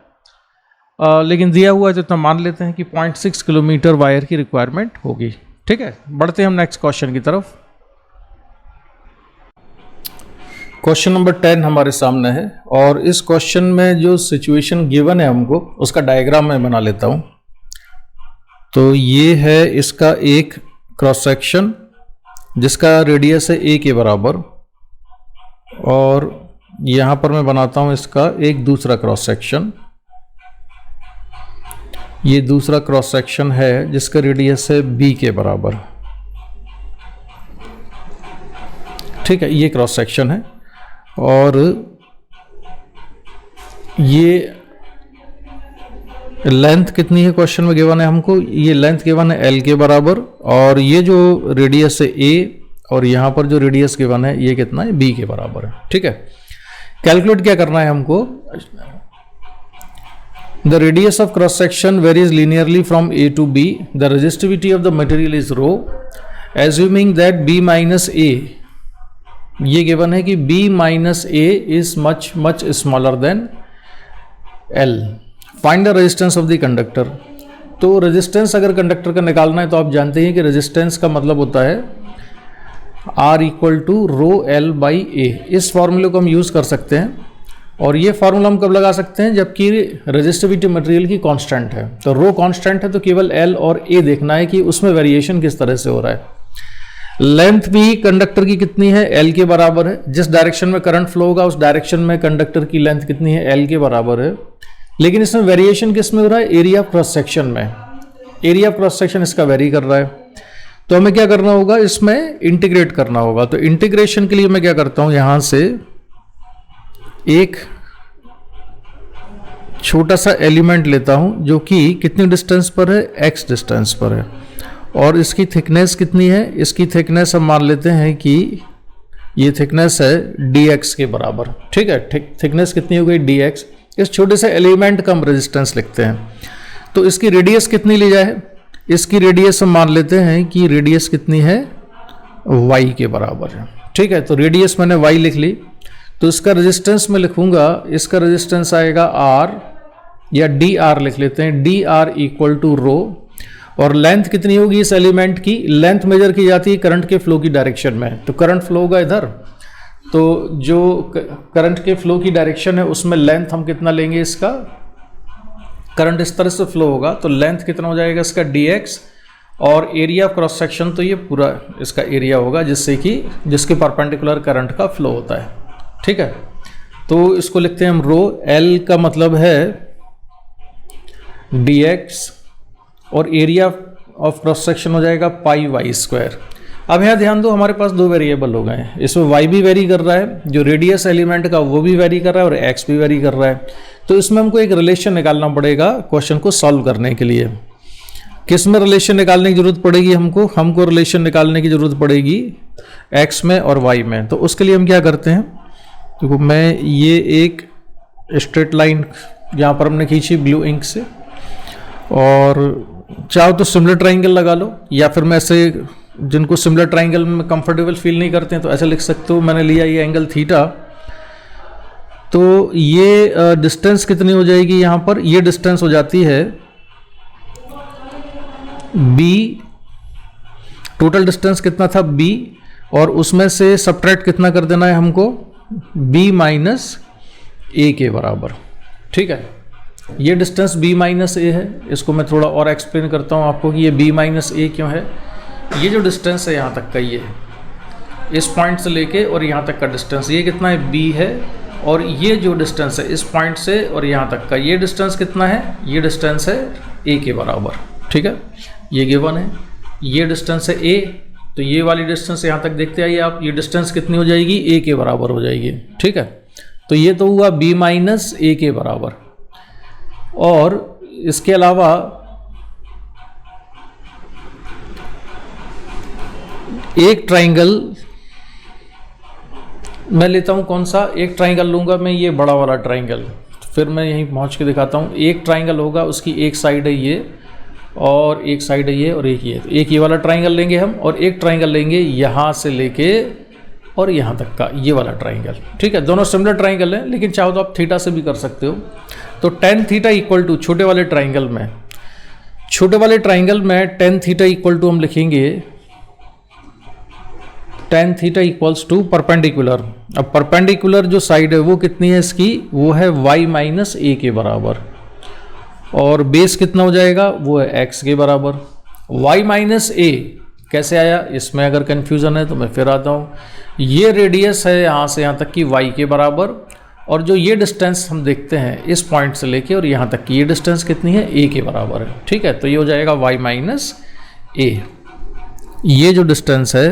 लेकिन दिया हुआ है तो इतना मान लेते हैं कि 0.6 किलोमीटर वायर की रिक्वायरमेंट होगी, ठीक है। बढ़ते हैं हम नेक्स्ट क्वेश्चन की तरफ। क्वेश्चन नंबर 10 हमारे सामने है, और इस क्वेश्चन में जो सिचुएशन गिवन है हमको उसका डायग्राम मैं बना लेता हूँ। तो ये है इसका एक क्रॉस सेक्शन जिसका रेडियस है a के बराबर, और यहाँ पर मैं बनाता हूँ इसका एक दूसरा क्रॉस सेक्शन। ये दूसरा क्रॉस सेक्शन है जिसका रेडियस है b के बराबर, ठीक है। ये क्रॉस सेक्शन है, और ये लेंथ कितनी है क्वेश्चन में गिवन है हमको, ये लेंथ गिवन है L के बराबर, और ये जो रेडियस है A और यहाँ पर जो रेडियस गिवन है ये कितना है, b के बराबर है। ठीक है, कैलकुलेट क्या करना है हमको, the radius of cross section varies linearly from A to B, the resistivity of the material is rho, assuming that B minus A, ये गिवन है कि B minus A is much smaller than L, find the resistance of the conductor। तो resistance अगर conductor का निकालना है तो आप जानते हैं कि रेजिस्टेंस का मतलब होता है R equal to rho L by A। इस फॉर्मूले को हम यूज़ कर सकते हैं, और ये फार्मूला हम कब लगा सकते हैं, जबकि रेजिस्टिविटी मटेरियल की कांस्टेंट है। तो रो कांस्टेंट है तो केवल L और A देखना है कि उसमें वेरिएशन किस तरह से हो रहा है। लेंथ भी कंडक्टर की कितनी है, L के बराबर है। जिस डायरेक्शन में करंट फ्लो होगा उस डायरेक्शन में कंडक्टर की लेंथ कितनी है, L के बराबर है। लेकिन इसमें वेरिएशन किस में हो रहा है, एरिया ऑफ क्रॉस सेक्शन में। एरिया ऑफ क्रॉस सेक्शन इसका वेरी कर रहा है, तो हमें क्या करना होगा, इसमें इंटीग्रेट करना होगा। तो इंटीग्रेशन के लिए मैं क्या करता हूं, यहां से एक छोटा सा एलिमेंट लेता हूं जो कि कितनी डिस्टेंस पर है, x डिस्टेंस पर है, और इसकी थिकनेस कितनी है, इसकी थिकनेस हम मान लेते हैं कि ये थिकनेस है dx के बराबर। ठीक है, थिकनेस कितनी हो गई, dx। इस छोटे से एलिमेंट का हम रेजिस्टेंस लिखते हैं। तो इसकी रेडियस कितनी ली जाए, इसकी रेडियस हम मान लेते हैं कि रेडियस कितनी है, y के बराबर है। ठीक है, तो रेडियस मैंने y लिख ली, तो इसका रेजिस्टेंस मैं लिखूंगा, इसका रेजिस्टेंस आएगा r, या dr लिख लेते हैं, dr इक्वल टू रो। और लेंथ कितनी होगी इस एलिमेंट की, लेंथ मेजर की जाती है करंट के फ्लो की डायरेक्शन में। तो करंट फ्लो होगा इधर, तो जो करंट के फ्लो की डायरेक्शन है उसमें लेंथ हम कितना लेंगे, इसका करंट इस तरह से फ्लो होगा तो लेंथ कितना हो जाएगा इसका dx, और एरिया ऑफ क्रॉस सेक्शन तो ये पूरा इसका एरिया होगा जिससे कि जिसके परपेंडिकुलर करंट का फ्लो होता है। ठीक है, तो इसको लिखते हैं हम रो, L का मतलब है dx, और एरिया ऑफ क्रॉस सेक्शन हो जाएगा पाई वाई स्क्वायर। अब यहाँ ध्यान दो, हमारे पास दो वेरिएबल हो गए हैं, इसमें y भी वेरी कर रहा है, जो रेडियस एलिमेंट का वो भी वेरी कर रहा है, और x भी वेरी कर रहा है। तो इसमें हमको एक रिलेशन निकालना पड़ेगा क्वेश्चन को सॉल्व करने के लिए। किस में रिलेशन निकालने की जरूरत पड़ेगी, हमको रिलेशन निकालने की जरूरत पड़ेगी x में और y में। तो उसके लिए हम क्या करते हैं, देखो मैं ये एक स्ट्रेट लाइन यहाँ पर हमने खींची ब्लू इंक से, और चाहो तो सिमिलर ट्राइंगल लगा लो, या फिर मैं ऐसे, जिनको सिमिलर ट्राइंगल में कंफर्टेबल फील नहीं करते हैं तो ऐसे लिख सकते हो। मैंने लिया ये एंगल थीटा, तो ये डिस्टेंस कितनी हो जाएगी, यहाँ पर ये डिस्टेंस हो जाती है b, टोटल डिस्टेंस कितना था b, और उसमें से सबट्रैक्ट कितना कर देना है हमको, b माइनस a के बराबर। ठीक है, ये डिस्टेंस b माइनस a है। इसको मैं थोड़ा और एक्सप्लेन करता हूँ आपको कि ये b माइनस a क्यों है। ये जो डिस्टेंस है यहाँ तक का, ये इस पॉइंट से लेके और यहाँ तक का डिस्टेंस ये कितना है, b है, और ये जो डिस्टेंस है इस पॉइंट से और यहाँ तक का ये डिस्टेंस कितना है, ये डिस्टेंस है a के बराबर। ठीक है, ये गिवन है, ये डिस्टेंस है a, तो ये वाली डिस्टेंस यहाँ तक देखते आइए आप, ये डिस्टेंस कितनी हो जाएगी, a के बराबर हो जाएगी। ठीक है, तो ये तो हुआ b माइनस a के बराबर। और इसके अलावा एक ट्राइंगल मैं लेता हूं, कौन सा, एक ट्राइंगल लूंगा मैं, ये बड़ा वाला ट्राइंगल, फिर मैं यहीं पहुंच के दिखाता हूं। एक ट्राइंगल होगा, उसकी एक साइड है ये और एक साइड है ये और एक ये, तो एक ये वाला ट्राइंगल लेंगे हम, और एक ट्राइंगल लेंगे यहाँ से लेके और यहाँ तक का ये वाला ट्राइंगल। ठीक है, दोनों सिमिलर ट्राइंगल हैं, लेकिन चाहो तो आप थीटा से भी कर सकते हो। तो tan थीटा इक्वल टू छोटे वाले ट्राइंगल में tan थीटा इक्वल टू हम लिखेंगे tan theta equals to perpendicular. अब परपेंडिकुलर जो साइड है वो कितनी है इसकी, वो है y माइनस a के बराबर, और बेस कितना हो जाएगा, वो है x के बराबर। y माइनस a कैसे आया, इसमें अगर कन्फ्यूज़न है तो मैं फिर आता हूँ। ये रेडियस है यहाँ से यहाँ तक की y के बराबर, और जो ये डिस्टेंस हम देखते हैं इस पॉइंट से लेके और यहाँ तक की, ये डिस्टेंस कितनी है, a के बराबर है। ठीक है, तो ये हो जाएगा y माइनस a। ये जो डिस्टेंस है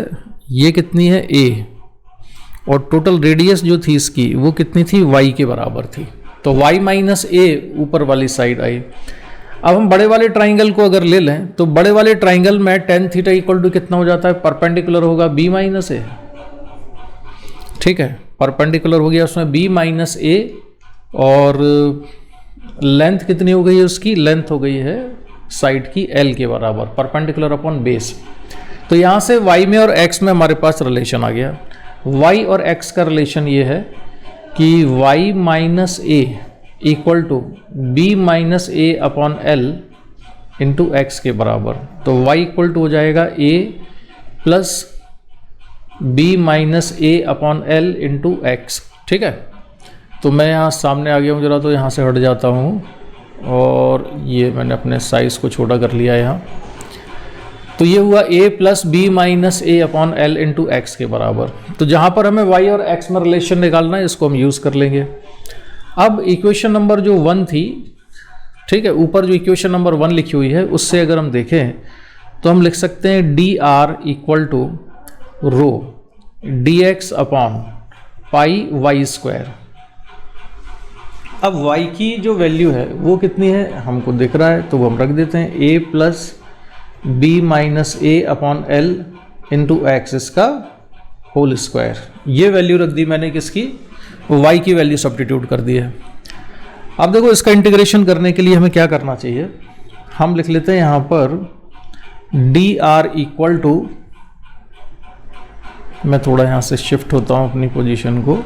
ये कितनी है, a, और टोटल रेडियस जो थी इसकी वो कितनी थी, y के बराबर थी। तो y माइनस a ऊपर वाली साइड आई। अब हम बड़े वाले ट्राइंगल को अगर ले लें तो बड़े वाले ट्राइंगल में tan थीटा इक्वल टू कितना हो जाता है, परपेंडिकुलर होगा b माइनस ए, ठीक है, परपेंडिकुलर हो गया उसमें b माइनस ए, और लेंथ कितनी हो गई है उसकी, लेंथ हो गई है साइड की l के बराबर, परपेंडिकुलर अपॉन बेस। तो यहाँ से y में और x में हमारे पास रिलेशन आ गया। y और x का रिलेशन ये है कि y minus A equal to B minus A upon L into X के बराबर। तो y इक्वल टू हो जाएगा a plus B minus A upon L into X, ठीक है। तो मैं यहाँ सामने आ गया हूँ जरा, तो यहाँ से हट जाता हूँ और ये मैंने अपने साइज़ को छोटा कर लिया यहाँ। तो ये हुआ a plus B minus A upon L into X के बराबर। तो जहाँ पर हमें y और x में रिलेशन निकालना है इसको हम यूज़ कर लेंगे। अब इक्वेशन नंबर जो 1 थी, ठीक है, ऊपर जो इक्वेशन नंबर 1 लिखी हुई है उससे अगर हम देखें तो हम लिख सकते हैं D R equal to rho D X upon pi Y square. अब y की जो वैल्यू है वो कितनी है हमको दिख रहा है, तो वो हम रख देते हैं a plus B minus A upon L into X, इसका होल स्क्वायर। ये वैल्यू रख दी मैंने किसकी, y की वैल्यू सब्स्टिट्यूट कर दी है। अब देखो इसका इंटीग्रेशन करने के लिए हमें क्या करना चाहिए, हम लिख लेते हैं यहाँ पर डी आर इक्वल टू, मैं थोड़ा यहाँ से शिफ्ट होता हूँ अपनी पोजीशन को।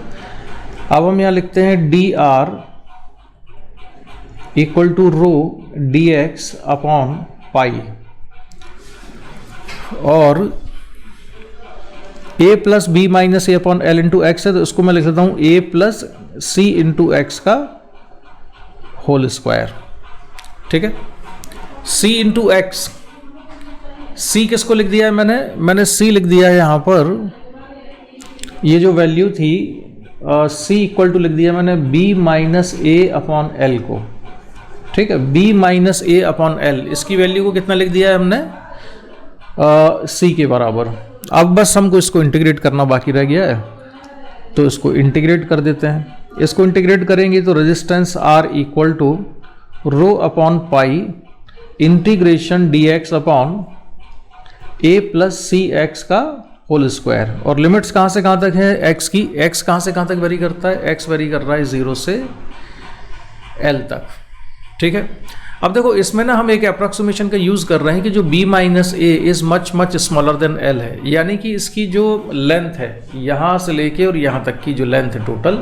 अब हम यहाँ लिखते हैं D R equal to rho D X upon pi, और a plus B minus A upon L into X है, तो इसको मैं लिख देता हूँ a plus C into X का होल स्क्वायर, ठीक है। c इंटू एक्स, c किसको लिख दिया है मैंने c लिख दिया है यहाँ पर, ये जो वैल्यू थी c इक्वल टू लिख दिया मैंने b minus A upon L को, ठीक है, b minus A upon L, इसकी वैल्यू को कितना लिख दिया है हमने c के बराबर। अब बस हमको इसको इंटीग्रेट करना बाकी रह गया है, तो इसको इंटीग्रेट कर देते हैं। इसको इंटीग्रेट करेंगे तो resistance R equal to rho upon pi integration D X upon A plus C X का होल स्क्वायर। और लिमिट्स कहाँ से कहाँ तक है x की, x कहाँ से कहाँ तक वेरी करता है, x वेरी कर रहा है 0 से l तक, ठीक है। अब देखो इसमें ना हम एक अप्रॉक्सीमेशन का यूज़ कर रहे हैं कि जो b minus A is much much smaller than l है, यानी कि इसकी जो लेंथ है यहाँ से लेके और यहाँ तक की जो लेंथ है टोटल,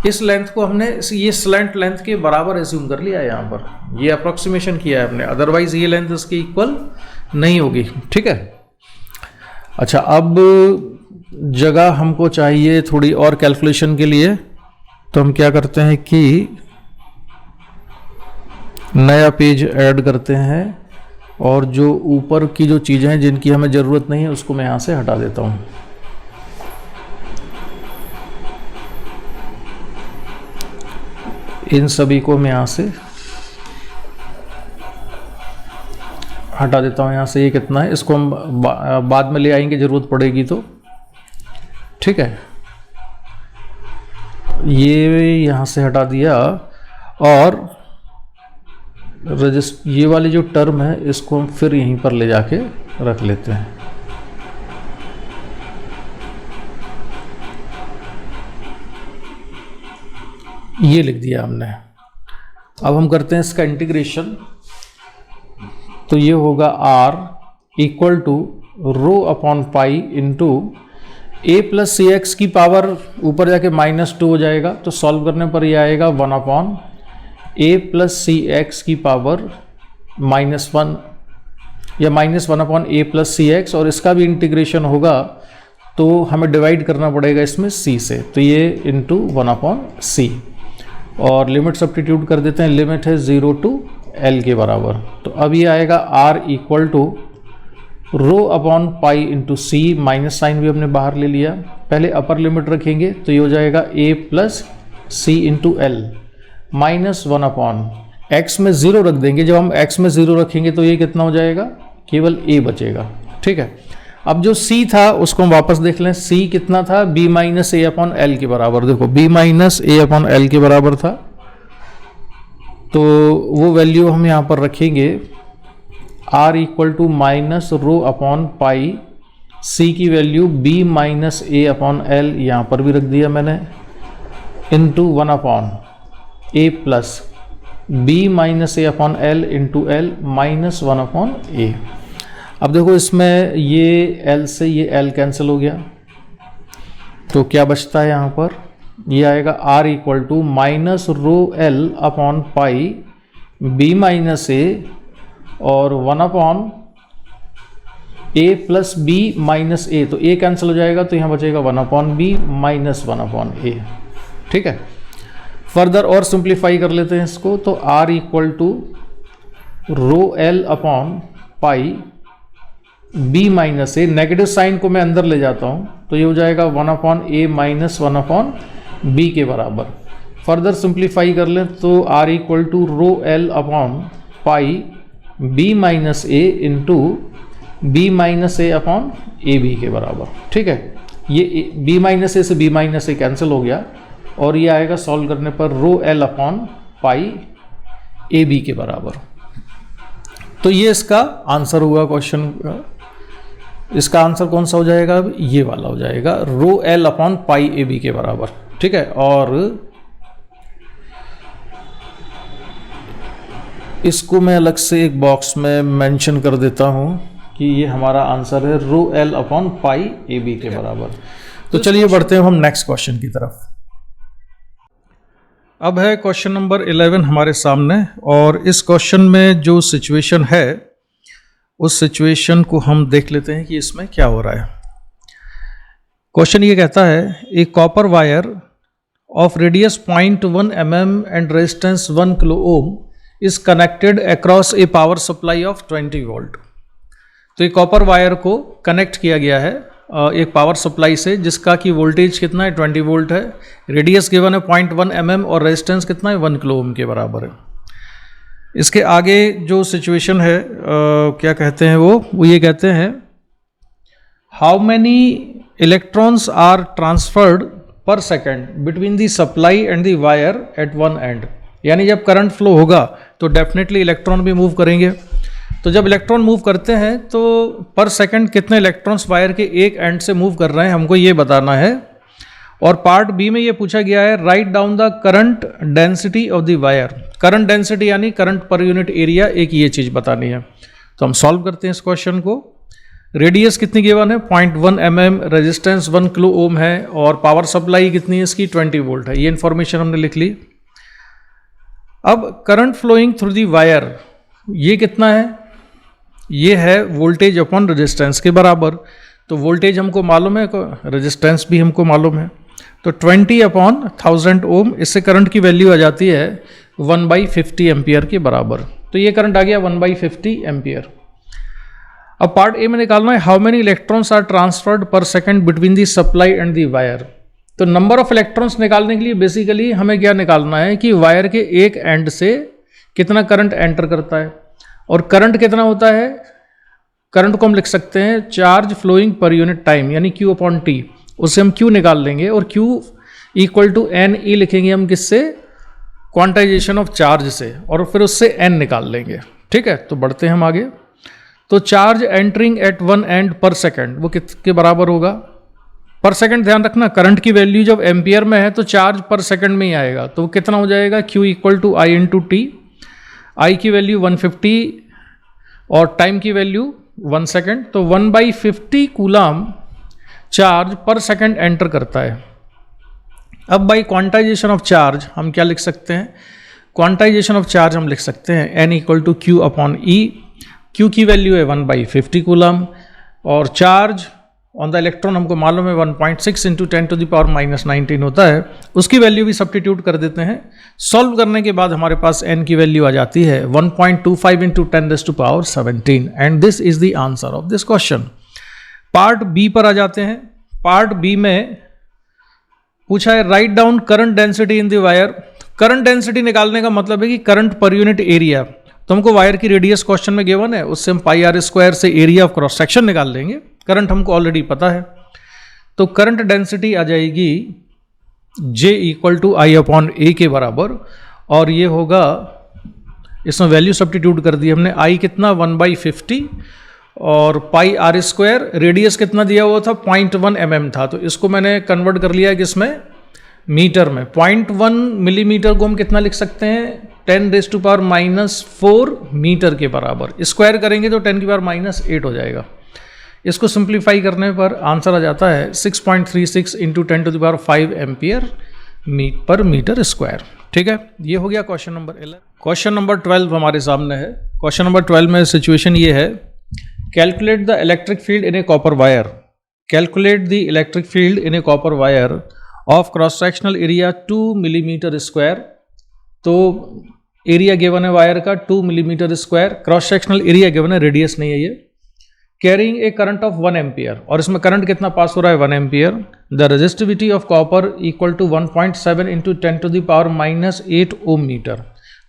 इस लेंथ को हमने ये स्लैंट लेंथ के बराबर एज्यूम कर लिया है यहाँ पर, ये अप्रॉक्सीमेशन किया है हमने, अदरवाइज ये लेंथ इसकी इक्वल नहीं होगी, ठीक है। अच्छा, अब जगह हमको चाहिए थोड़ी और कैलकुलेशन के लिए, तो हम क्या करते हैं कि नया पेज ऐड करते हैं और जो ऊपर की जो चीज़ें हैं जिनकी हमें ज़रूरत नहीं है उसको मैं यहाँ से हटा देता हूँ। इन सभी को मैं यहाँ से हटा देता हूँ यहाँ से। ये कितना है इसको हम बाद में ले आएंगे, ज़रूरत पड़ेगी तो, ठीक है। ये यहाँ से हटा दिया और ये वाली जो टर्म है इसको हम फिर यहीं पर ले जाके रख लेते हैं। ये लिख दिया हमने। अब हम करते हैं इसका इंटीग्रेशन, तो ये होगा r equal to rho upon pi into A plus C X की पावर ऊपर जाके -2 हो जाएगा, तो सॉल्व करने पर ये आएगा 1 upon A plus C X की पावर -1 या -1 upon A plus C x, और इसका भी इंटीग्रेशन होगा तो हमें डिवाइड करना पड़ेगा इसमें c से, तो ये इंटू 1 अपॉन सी, और लिमिट सब्स्टिट्यूट कर देते हैं। लिमिट है 0 टू l के बराबर, तो अब ये आएगा r equal to rho upon pi into C, minus sign भी हमने बाहर ले लिया, पहले अपर लिमिट रखेंगे तो ये हो जाएगा a plus C into L -1 upon x में 0 रख देंगे। जब हम x में 0 रखेंगे तो ये कितना हो जाएगा, केवल a बचेगा, ठीक है। अब जो c था उसको हम वापस देख लें, c कितना था, b minus A upon L के बराबर। देखो b minus A upon L के बराबर था, तो वो वैल्यू हम यहाँ पर रखेंगे r equal to minus rho upon pi, c की value b minus A upon L, यहाँ पर भी रख दिया मैंने, into 1 upon a plus b minus A upon L into L minus 1 upon A. अब देखो इसमें ये l से ये l कैंसिल हो गया, तो क्या बचता है यहाँ पर, ये आएगा r equal to minus rho l upon pi b minus A और 1 upon a plus b minus A, तो a कैंसिल हो जाएगा तो यहाँ बचेगा 1 upon b minus 1 upon a। ठीक है, फर्दर और सिंप्लीफाई कर लेते हैं इसको, तो r equal to rho l upon pi b minus A, negative sign को मैं अंदर ले जाता हूँ तो ये हो जाएगा 1 upon a minus 1 upon b के बराबर। फर्दर सिंप्लीफाई कर लें तो r equal to rho l upon pi b minus A into b minus A upon A B के बराबर। ठीक है, ये b माइनस ए से b माइनस ए कैंसिल हो गया और ये आएगा सॉल्व करने पर rho l upon pi A B के बराबर। तो ये इसका आंसर हुआ क्वेश्चन का। इसका आंसर कौन सा हो जाएगा, अब ये वाला हो जाएगा, rho l upon pi A B के बराबर। ठीक है, और इसको मैं अलग से एक बॉक्स में मेंशन कर देता हूं कि ये हमारा आंसर है rho l upon pi A B के बराबर। तो चलिए बढ़ते हैं हम नेक्स्ट क्वेश्चन की तरफ। अब है क्वेश्चन नंबर 11 हमारे सामने, और इस क्वेश्चन में जो सिचुएशन है उस सिचुएशन को हम देख लेते हैं कि इसमें क्या हो रहा है। क्वेश्चन ये कहता है, a copper wire of radius 0.1 mm and resistance 1 kilo ohm is connected across a power supply of 20 volt. तो एक कॉपर वायर को कनेक्ट किया गया है एक पावर सप्लाई से जिसका कि वोल्टेज कितना है 20 वोल्ट है, रेडियस गिवन है 0.1 mm और रेजिस्टेंस कितना है 1 किलो ओम के बराबर है। इसके आगे जो सिचुएशन है क्या कहते हैं वो ये कहते हैं, how many electrons are transferred per second between the supply and the wire at one end. यानी जब करंट फ्लो होगा तो डेफिनेटली इलेक्ट्रॉन भी मूव करेंगे, तो जब इलेक्ट्रॉन मूव करते हैं तो पर सेकंड कितने इलेक्ट्रॉन्स वायर के एक एंड से मूव कर रहे हैं हमको ये बताना है। और पार्ट बी में ये पूछा गया है, write down the current density of the wire. Current density यानी करंट पर यूनिट एरिया, एक ये चीज़ बतानी है। तो हम सॉल्व करते हैं इस क्वेश्चन को। रेडियस कितनी गिवन है 0.1 mm, रेजिस्टेंस 1 किलो ओम है और पावर सप्लाई कितनी है इसकी 20 वोल्ट है। ये इन्फॉर्मेशन हमने लिख ली। अब current flowing through the wire ये कितना है, ये है वोल्टेज अपॉन रेजिस्टेंस के बराबर। तो वोल्टेज हमको मालूम है, रेजिस्टेंस भी हमको मालूम है, तो 20 अपॉन 1000 ओम, इससे करंट की वैल्यू आ जाती है 1/50 एम्पियर के बराबर। तो ये करंट आ गया 1/50 एम्पियर। अब पार्ट ए में निकालना है, how many electrons are transferred per second between the supply and the wire. तो नंबर ऑफ इलेक्ट्रॉन्स निकालने के लिए बेसिकली हमें क्या निकालना है कि वायर के एक एंड से कितना करंट एंटर करता है, और करंट कितना होता है, करंट को हम लिख सकते हैं charge flowing per unit time यानी Q अपॉन T। उससे हम Q निकाल लेंगे और Q इक्वल टू NE लिखेंगे हम किससे, क्वांटाइजेशन ऑफ चार्ज से, और फिर उससे N निकाल लेंगे। ठीक है, तो बढ़ते हैं हम आगे। तो charge entering at one end per second वो किसके बराबर होगा, पर सेकेंड ध्यान रखना, करंट की वैल्यू जब एम्पियर में है तो चार्ज पर सेकेंड में ही आएगा। तो वो कितना हो जाएगा, Q equal to I into T. I की वैल्यू 150 और टाइम की वैल्यू 1 सेकेंड, तो 1/50 coulomb charge per second enter करता है। अब बाई क्वांटाइजेशन ऑफ चार्ज हम क्या लिख सकते हैं, क्वांटाइजेशन ऑफ चार्ज हम लिख सकते हैं N equal to Q upon E। Q की वैल्यू है 1/50 कूलम और चार्ज ऑन द इलेक्ट्रॉन हमको मालूम है 1.6 इंटू 10⁻⁻19 होता है, उसकी वैल्यू भी सब्स्टिट्यूट कर देते हैं। सॉल्व करने के बाद हमारे पास n की वैल्यू आ जाती है 1.25 into 10⁻17 and this is the answer of this question. Part B पर आ जाते हैं। पार्ट बी में पूछा है write down current density in the wire. Current density निकालने का मतलब है कि करंट पर यूनिट एरिया। तो हमको वायर की रेडियस क्वेश्चन में गिवन है, उससे हम πr² से एरिया ऑफ क्रॉस सेक्शन निकाल लेंगे। करंट हमको ऑलरेडी पता है, तो करंट डेंसिटी आ जाएगी J equal to I upon A के बराबर, और ये होगा इसमें वैल्यू सब्स्टिट्यूट कर दी हमने। आई कितना 1/50 और पाई आर स्क्वायर, रेडियस कितना दिया हुआ था 0.1 mm था, तो इसको मैंने कन्वर्ट कर लिया किसमें, मीटर में। 0.1 मिलीमीटर को हम कितना लिख सकते हैं 10⁻⁻4 मीटर के बराबर। स्क्वायर करेंगे तो 10⁻⁻8 हो जाएगा। इसको सिंप्लीफाई करने पर आंसर आ जाता है 6.36 into 10⁵ ampere per metre square. ठीक है, ये हो गया क्वेश्चन नंबर 11। क्वेश्चन नंबर 12 हमारे सामने है। क्वेश्चन नंबर 12 में सिचुएशन ये है, calculate the electric field in a copper wire. Calculate the electric field in a copper wire of cross sectional area 2 millimetre square. तो एरिया गिवन है wire का 2 millimetre square, cross sectional area given है, radius नहीं है ये। Carrying a current of 1 ampere, और इसमें current कितना पास हो रहा है 1 ampere. The resistivity of copper equal to 1.7 into 10⁻⁻8 Om metre.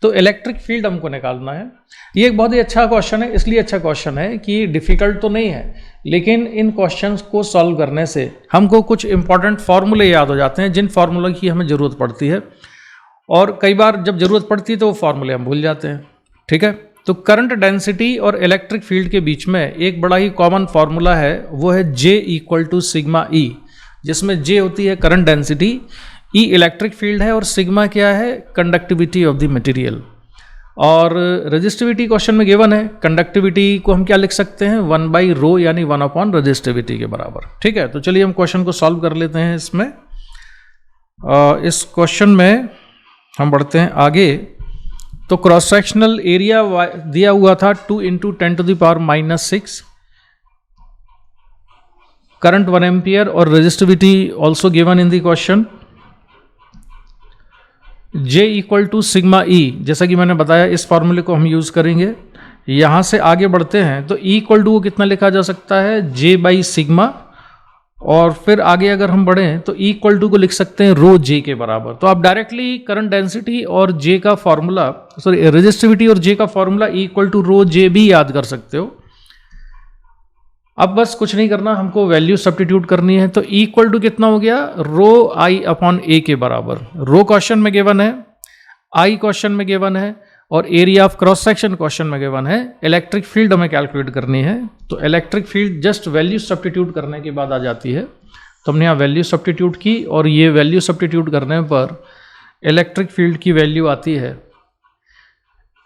तो इलेक्ट्रिक फील्ड हमको निकालना है। ये एक बहुत ही अच्छा क्वेश्चन है, इसलिए अच्छा क्वेश्चन है कि डिफिकल्ट तो नहीं है, लेकिन इन क्वेश्चंस को सॉल्व करने से हमको कुछ इंपॉर्टेंट फार्मूले याद हो जाते हैं, जिन फार्मूला की हमें ज़रूरत पड़ती है, और कई बार जब ज़रूरत पड़ती है तो वो फार्मूले हम भूल जाते हैं। ठीक है, तो करंट डेंसिटी और इलेक्ट्रिक फील्ड के बीच में एक बड़ा ही कॉमन फार्मूला है, वो है J equal to sigma E, जिसमें J होती है current density, E electric field है और सिग्मा क्या है, कंडक्टिविटी ऑफ द मटेरियल। और रेजिस्टिविटी क्वेश्चन में गिवन है, कंडक्टिविटी को हम क्या लिख सकते हैं 1/ρ यानी 1 रेजिस्टिविटी के बराबर। ठीक है, तो चलिए हम क्वेश्चन को सॉल्व कर लेते हैं। इसमें इस क्वेश्चन में हम बढ़ते हैं आगे। तो क्रॉस सेक्शनल एरिया दिया हुआ था 2 इंटू 10⁻⁻6, करंट 1 एम्पियर और resistivity also given in the question. J equal to sigma E, जैसा कि मैंने बताया इस फॉर्मूले को हम यूज़ करेंगे। यहाँ से आगे बढ़ते हैं तो E इक्वल टू को कितना लिखा जा सकता है J/सिग्मा, और फिर आगे अगर हम बढ़ें तो E इक्वल टू को लिख सकते हैं ρ J के बराबर। तो आप डायरेक्टली करंट डेंसिटी और J का फॉर्मूला, सॉरी रेजिस्टिविटी और J का formula E equal to ρ J भी याद कर सकते हो। अब बस कुछ नहीं करना, हमको वैल्यू सब्स्टिट्यूट करनी है। तो E इक्वल टू कितना हो गया ρI/A के बराबर। रो क्वेश्चन में गिवन है, I क्वेश्चन में गिवन है, और area of cross section question में गिवन है। इलेक्ट्रिक फील्ड हमें कैलकुलेट करनी है, तो electric field just value substitute करने के बाद आ जाती है। तो हमने यहाँ वैल्यू सब्स्टिट्यूट की, और ये वैल्यू सब्स्टिट्यूट करने पर इलेक्ट्रिक फील्ड की वैल्यू आती है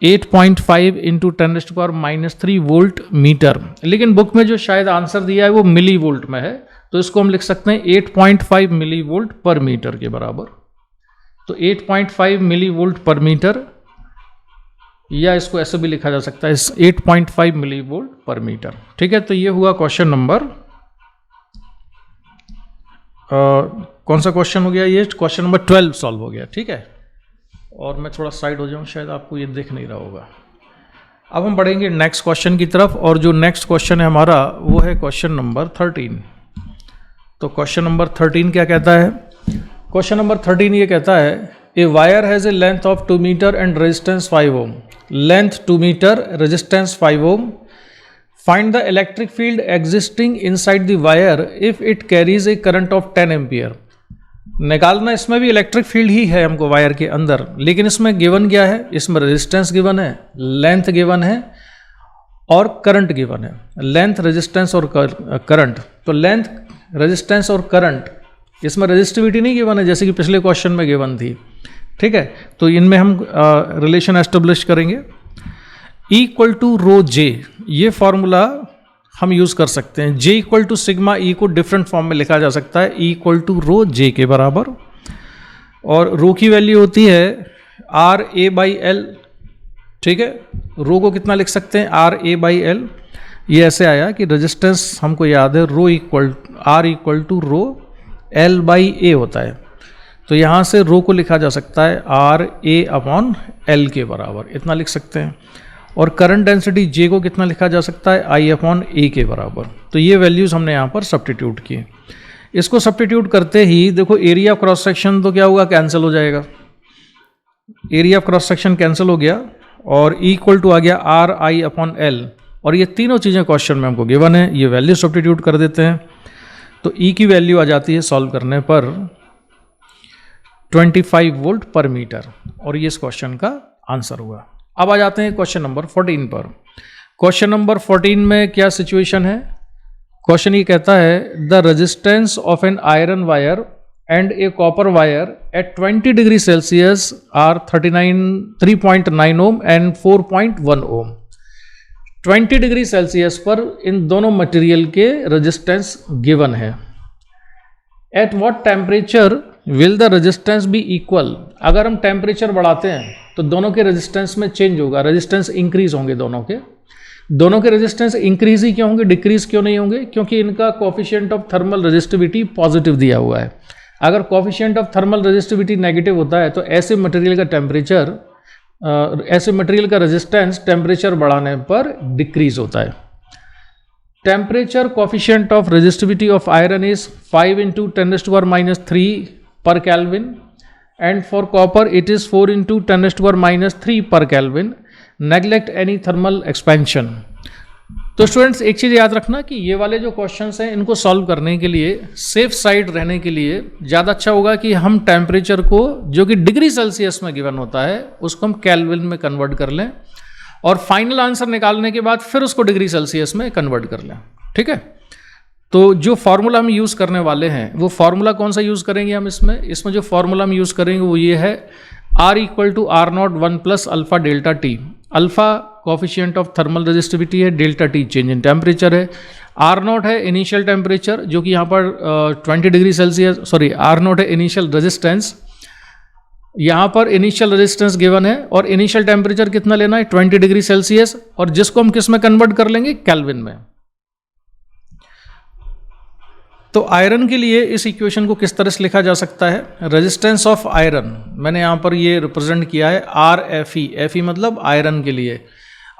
8.5 इंटू 10⁻³ वोल्ट मीटर। लेकिन बुक में जो शायद आंसर दिया है वो मिली वोल्ट में है, तो इसको हम लिख सकते हैं 8.5 मिली वोल्ट पर मीटर के बराबर। तो 8.5 मिली वोल्ट पर मीटर, या इसको ऐसे भी लिखा जा सकता है 8.5 मिली वोल्ट पर मीटर। ठीक है, तो ये हुआ क्वेश्चन नंबर कौन सा क्वेश्चन हो गया, ये क्वेश्चन नंबर 12 सॉल्व हो गया। ठीक है, और मैं थोड़ा साइड हो जाऊं, शायद आपको ये दिख नहीं रहा होगा। अब हम बढ़ेंगे नेक्स्ट क्वेश्चन की तरफ, और जो नेक्स्ट क्वेश्चन है हमारा वो है क्वेश्चन नंबर 13। तो क्वेश्चन नंबर 13 क्या कहता है? क्वेश्चन नंबर 13 ये कहता है, a wire has a length of 2 metre and resistance 5 ohm. Length 2 metre, resistance 5 ohm. Find the electric field existing inside the wire if it carries a current of 10 ampere. निकालना इसमें भी electric field ही है हमको wire के अंदर, लेकिन इसमें given क्या है, इसमें रेजिस्टेंस गिवन है, लेंथ गिवन है, और करंट गिवन है। लेंथ, रेजिस्टेंस और करंट। तो लेंथ, रेजिस्टेंस और करंट, इसमें रेजिस्टिविटी नहीं गिवन है जैसे कि पिछले क्वेश्चन में गिवन थी। ठीक है, तो इनमें हम रिलेशन एस्टेब्लिश करेंगे। E इक्वल टू ρ J, ये फॉर्मूला हम यूज़ कर सकते हैं। J equal to sigma E को डिफरेंट फॉर्म में लिखा जा सकता है, E इक्वल टू ρ J के बराबर, और रो की वैल्यू होती है RA/L। ठीक है, रो को कितना लिख सकते हैं RA/L। ये ऐसे आया कि रेजिस्टेंस हमको याद है R इक्वल टू ρ L/A होता है, तो यहाँ से रो को लिखा जा सकता है RA/L के बराबर, इतना लिख सकते हैं। और करंट डेंसिटी J को कितना लिखा जा सकता है I/A के बराबर। तो ये वैल्यूज़ हमने यहाँ पर सब्स्टिट्यूट किए। इसको सब्स्टिट्यूट करते ही देखो एरिया क्रॉस सेक्शन तो क्या होगा, कैंसिल हो जाएगा। एरिया क्रॉस सेक्शन कैंसिल हो गया, और E इक्वल टू आ गया RI/L, और ये तीनों चीज़ें क्वेश्चन में हमको गिवन है। ये वैल्यू सब्स्टिट्यूट कर देते हैं, तो E की वैल्यू आ जाती है सॉल्व करने पर 25 वोल्ट पर मीटर, और ये इस क्वेश्चन का आंसर हुआ। अब आ जाते हैं क्वेश्चन नंबर 14 पर। क्वेश्चन नंबर 14 में क्या सिचुएशन है? क्वेश्चन ये कहता है the resistance of an iron wire and a copper wire at 20 degree Celsius are 3.9 ohm and 4.1 ohm. 20 degree Celsius पर इन दोनों मटेरियल के रेजिस्टेंस गिवन है। At what temperature will the resistance be equal? अगर हम टेम्परेचर बढ़ाते हैं तो दोनों के रेजिस्टेंस में चेंज होगा, रेजिस्टेंस इंक्रीज होंगे दोनों के रेजिस्टेंस इंक्रीज ही क्यों होंगे, डिक्रीज क्यों नहीं होंगे? क्योंकि इनका coefficient of thermal resistivity positive दिया हुआ है। अगर coefficient of thermal resistivity negative होता है तो ऐसे मटेरियल का टेम्परेचर ऐसे मटेरियल का रेजिस्टेंस टेम्परेचर बढ़ाने पर डिक्रीज होता है। Temperature coefficient of resistivity of iron is 5 × 10⁻³ per Kelvin and for copper it is 4 × 10⁻³ per Kelvin. Neglect any thermal expansion. तो स्टूडेंट्स एक चीज़ याद रखना कि ये वाले जो क्वेश्चंस हैं इनको सॉल्व करने के लिए सेफ साइड रहने के लिए ज़्यादा अच्छा होगा कि हम टेम्परेचर को जो कि डिग्री सेल्सियस में गिवन होता है उसको हम केल्विन में कन्वर्ट कर लें और फाइनल आंसर निकालने के बाद फिर उसको डिग्री सेल्सियस में कन्वर्ट कर लें। ठीक है, तो जो फार्मूला हम यूज़ करने वाले हैं वो फार्मूला कौन सा यूज़ करेंगे हम इसमें जो फार्मूला हम यूज़ करेंगे वो ये है R = R0 1 + alpha delta T. Alpha coefficient of thermal resistivity है, delta T change in temperature है, R0 है इनिशियल टेम्परेचर जो कि यहाँ पर 20 डिग्री सेल्सियस R0 है इनिशियल रेजिस्टेंस, यहाँ पर इनिशियल रेजिस्टेंस गिवन है और इनिशियल टेम्परेचर कितना लेना है 20 डिग्री सेल्सियस और जिसको हम किस में कन्वर्ट कर लेंगे केल्विन में। तो आयरन के लिए इस इक्वेशन को किस तरह से लिखा जा सकता है? रेजिस्टेंस ऑफ आयरन मैंने यहाँ पर ये रिप्रेजेंट किया है RFE, FE मतलब आयरन के लिए।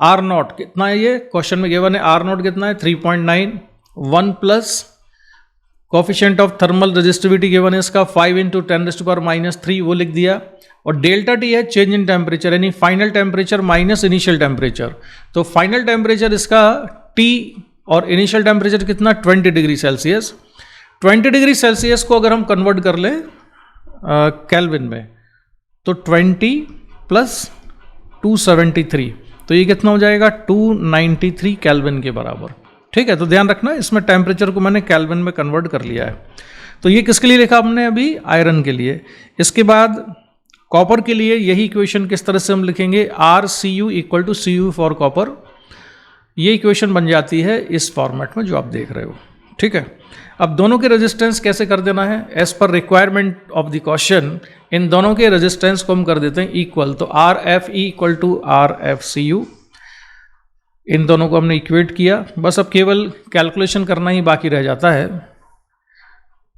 R0 कितना है, ये क्वेश्चन में गिवन है R0 कितना है 3.9, 1 plus coefficient of thermal resistivity given है इसका 5 × 10⁻³ वो लिख दिया और डेल्टा टी है चेंज इन टेम्परेचर यानी final temperature minus initial temperature. तो फाइनल टेम्परेचर इसका T और इनिशियल टेम्परेचर कितना 20 डिग्री सेल्सियस। 20 डिग्री सेल्सियस को अगर हम कन्वर्ट कर लें केल्विन में तो 20 + 273 तो ये कितना हो जाएगा 293 केल्विन के बराबर। ठीक है, तो ध्यान रखना इसमें टेम्परेचर को मैंने केल्विन में कन्वर्ट कर लिया है। तो ये किसके लिए लिखा हमने अभी? आयरन के लिए। इसके बाद कॉपर के लिए यही इक्वेशन किस तरह से हम लिखेंगे RCU = CU फॉर कॉपर। ये इक्वेशन बन जाती है इस फॉर्मेट में जो आप देख रहे हो। ठीक है, अब दोनों के रेजिस्टेंस कैसे कर देना है as per requirement of the question, इन दोनों के रेजिस्टेंस को हम कर देते हैं इक्वल। तो RFE = RFCU, इन दोनों को हमने इक्वेट किया, बस अब केवल कैलकुलेशन करना ही बाकी रह जाता है।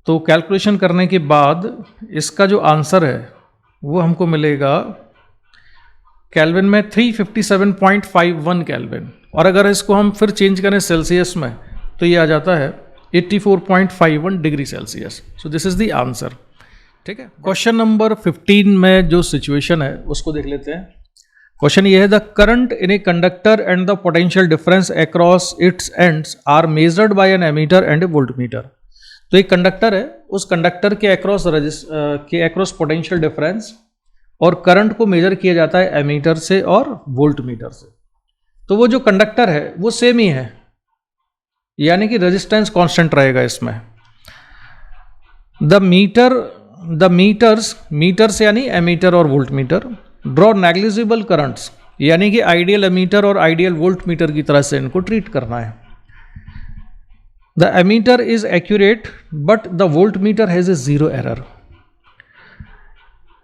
तो कैलकुलेशन करने के बाद इसका जो आंसर है वो हमको मिलेगा केल्विन में 357.51 केल्विन और अगर इसको हम फिर चेंज करें सेल्सियस में तो ये आ जाता है 84.51 degree Celsius. So this is the answer. ठीक है, क्वेश्चन नंबर 15 में जो सिचुएशन है उसको देख लेते हैं। क्वेश्चन ये है the current in a conductor and the potential difference across its ends are measured by an ammeter and a voltmeter. तो एक कंडक्टर है, उस कंडक्टर के अक्रॉस पोटेंशियल डिफरेंस और करंट को मेजर किया जाता है एमीटर से और वोल्टमीटर से। तो वो जो कंडक्टर है वो सेम ही है यानी कि रेजिस्टेंस कांस्टेंट रहेगा इसमें। द मीटर्स यानी एमीटर और वोल्टमीटर ड्रॉ नेग्लिजिबल करंट्स यानी कि आइडियल एमीटर और आइडियल वोल्टमीटर की तरह से इनको ट्रीट करना है। The ammeter is accurate but the voltmeter has a zero error.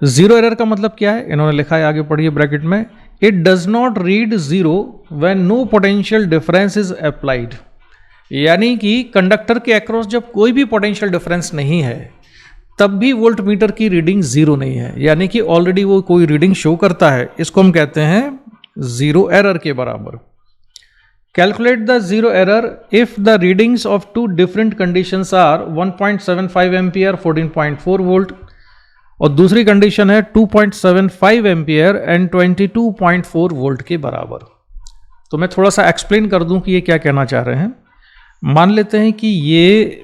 Zero error का मतलब क्या है इन्होंने लिखा है, आगे पढ़िए ब्रैकेट में, it does not read zero when no potential difference is applied. यानी कि कंडक्टर के अक्रॉस जब कोई भी पोटेंशियल डिफरेंस नहीं है तब भी वोल्टमीटर की रीडिंग जीरो नहीं है, यानी कि ऑलरेडी वो कोई रीडिंग शो करता है, इसको हम कहते हैं जीरो एरर के बराबर। Calculate the zero error if the readings of two different conditions are 1.75 ampere 14.4 volt और दूसरी कंडीशन है 2.75 एम्पियर एंड 22.4 वोल्ट के बराबर। तो मैं थोड़ा सा एक्सप्लेन कर दूं कि ये क्या कहना चाह रहे हैं। मान लेते हैं कि ये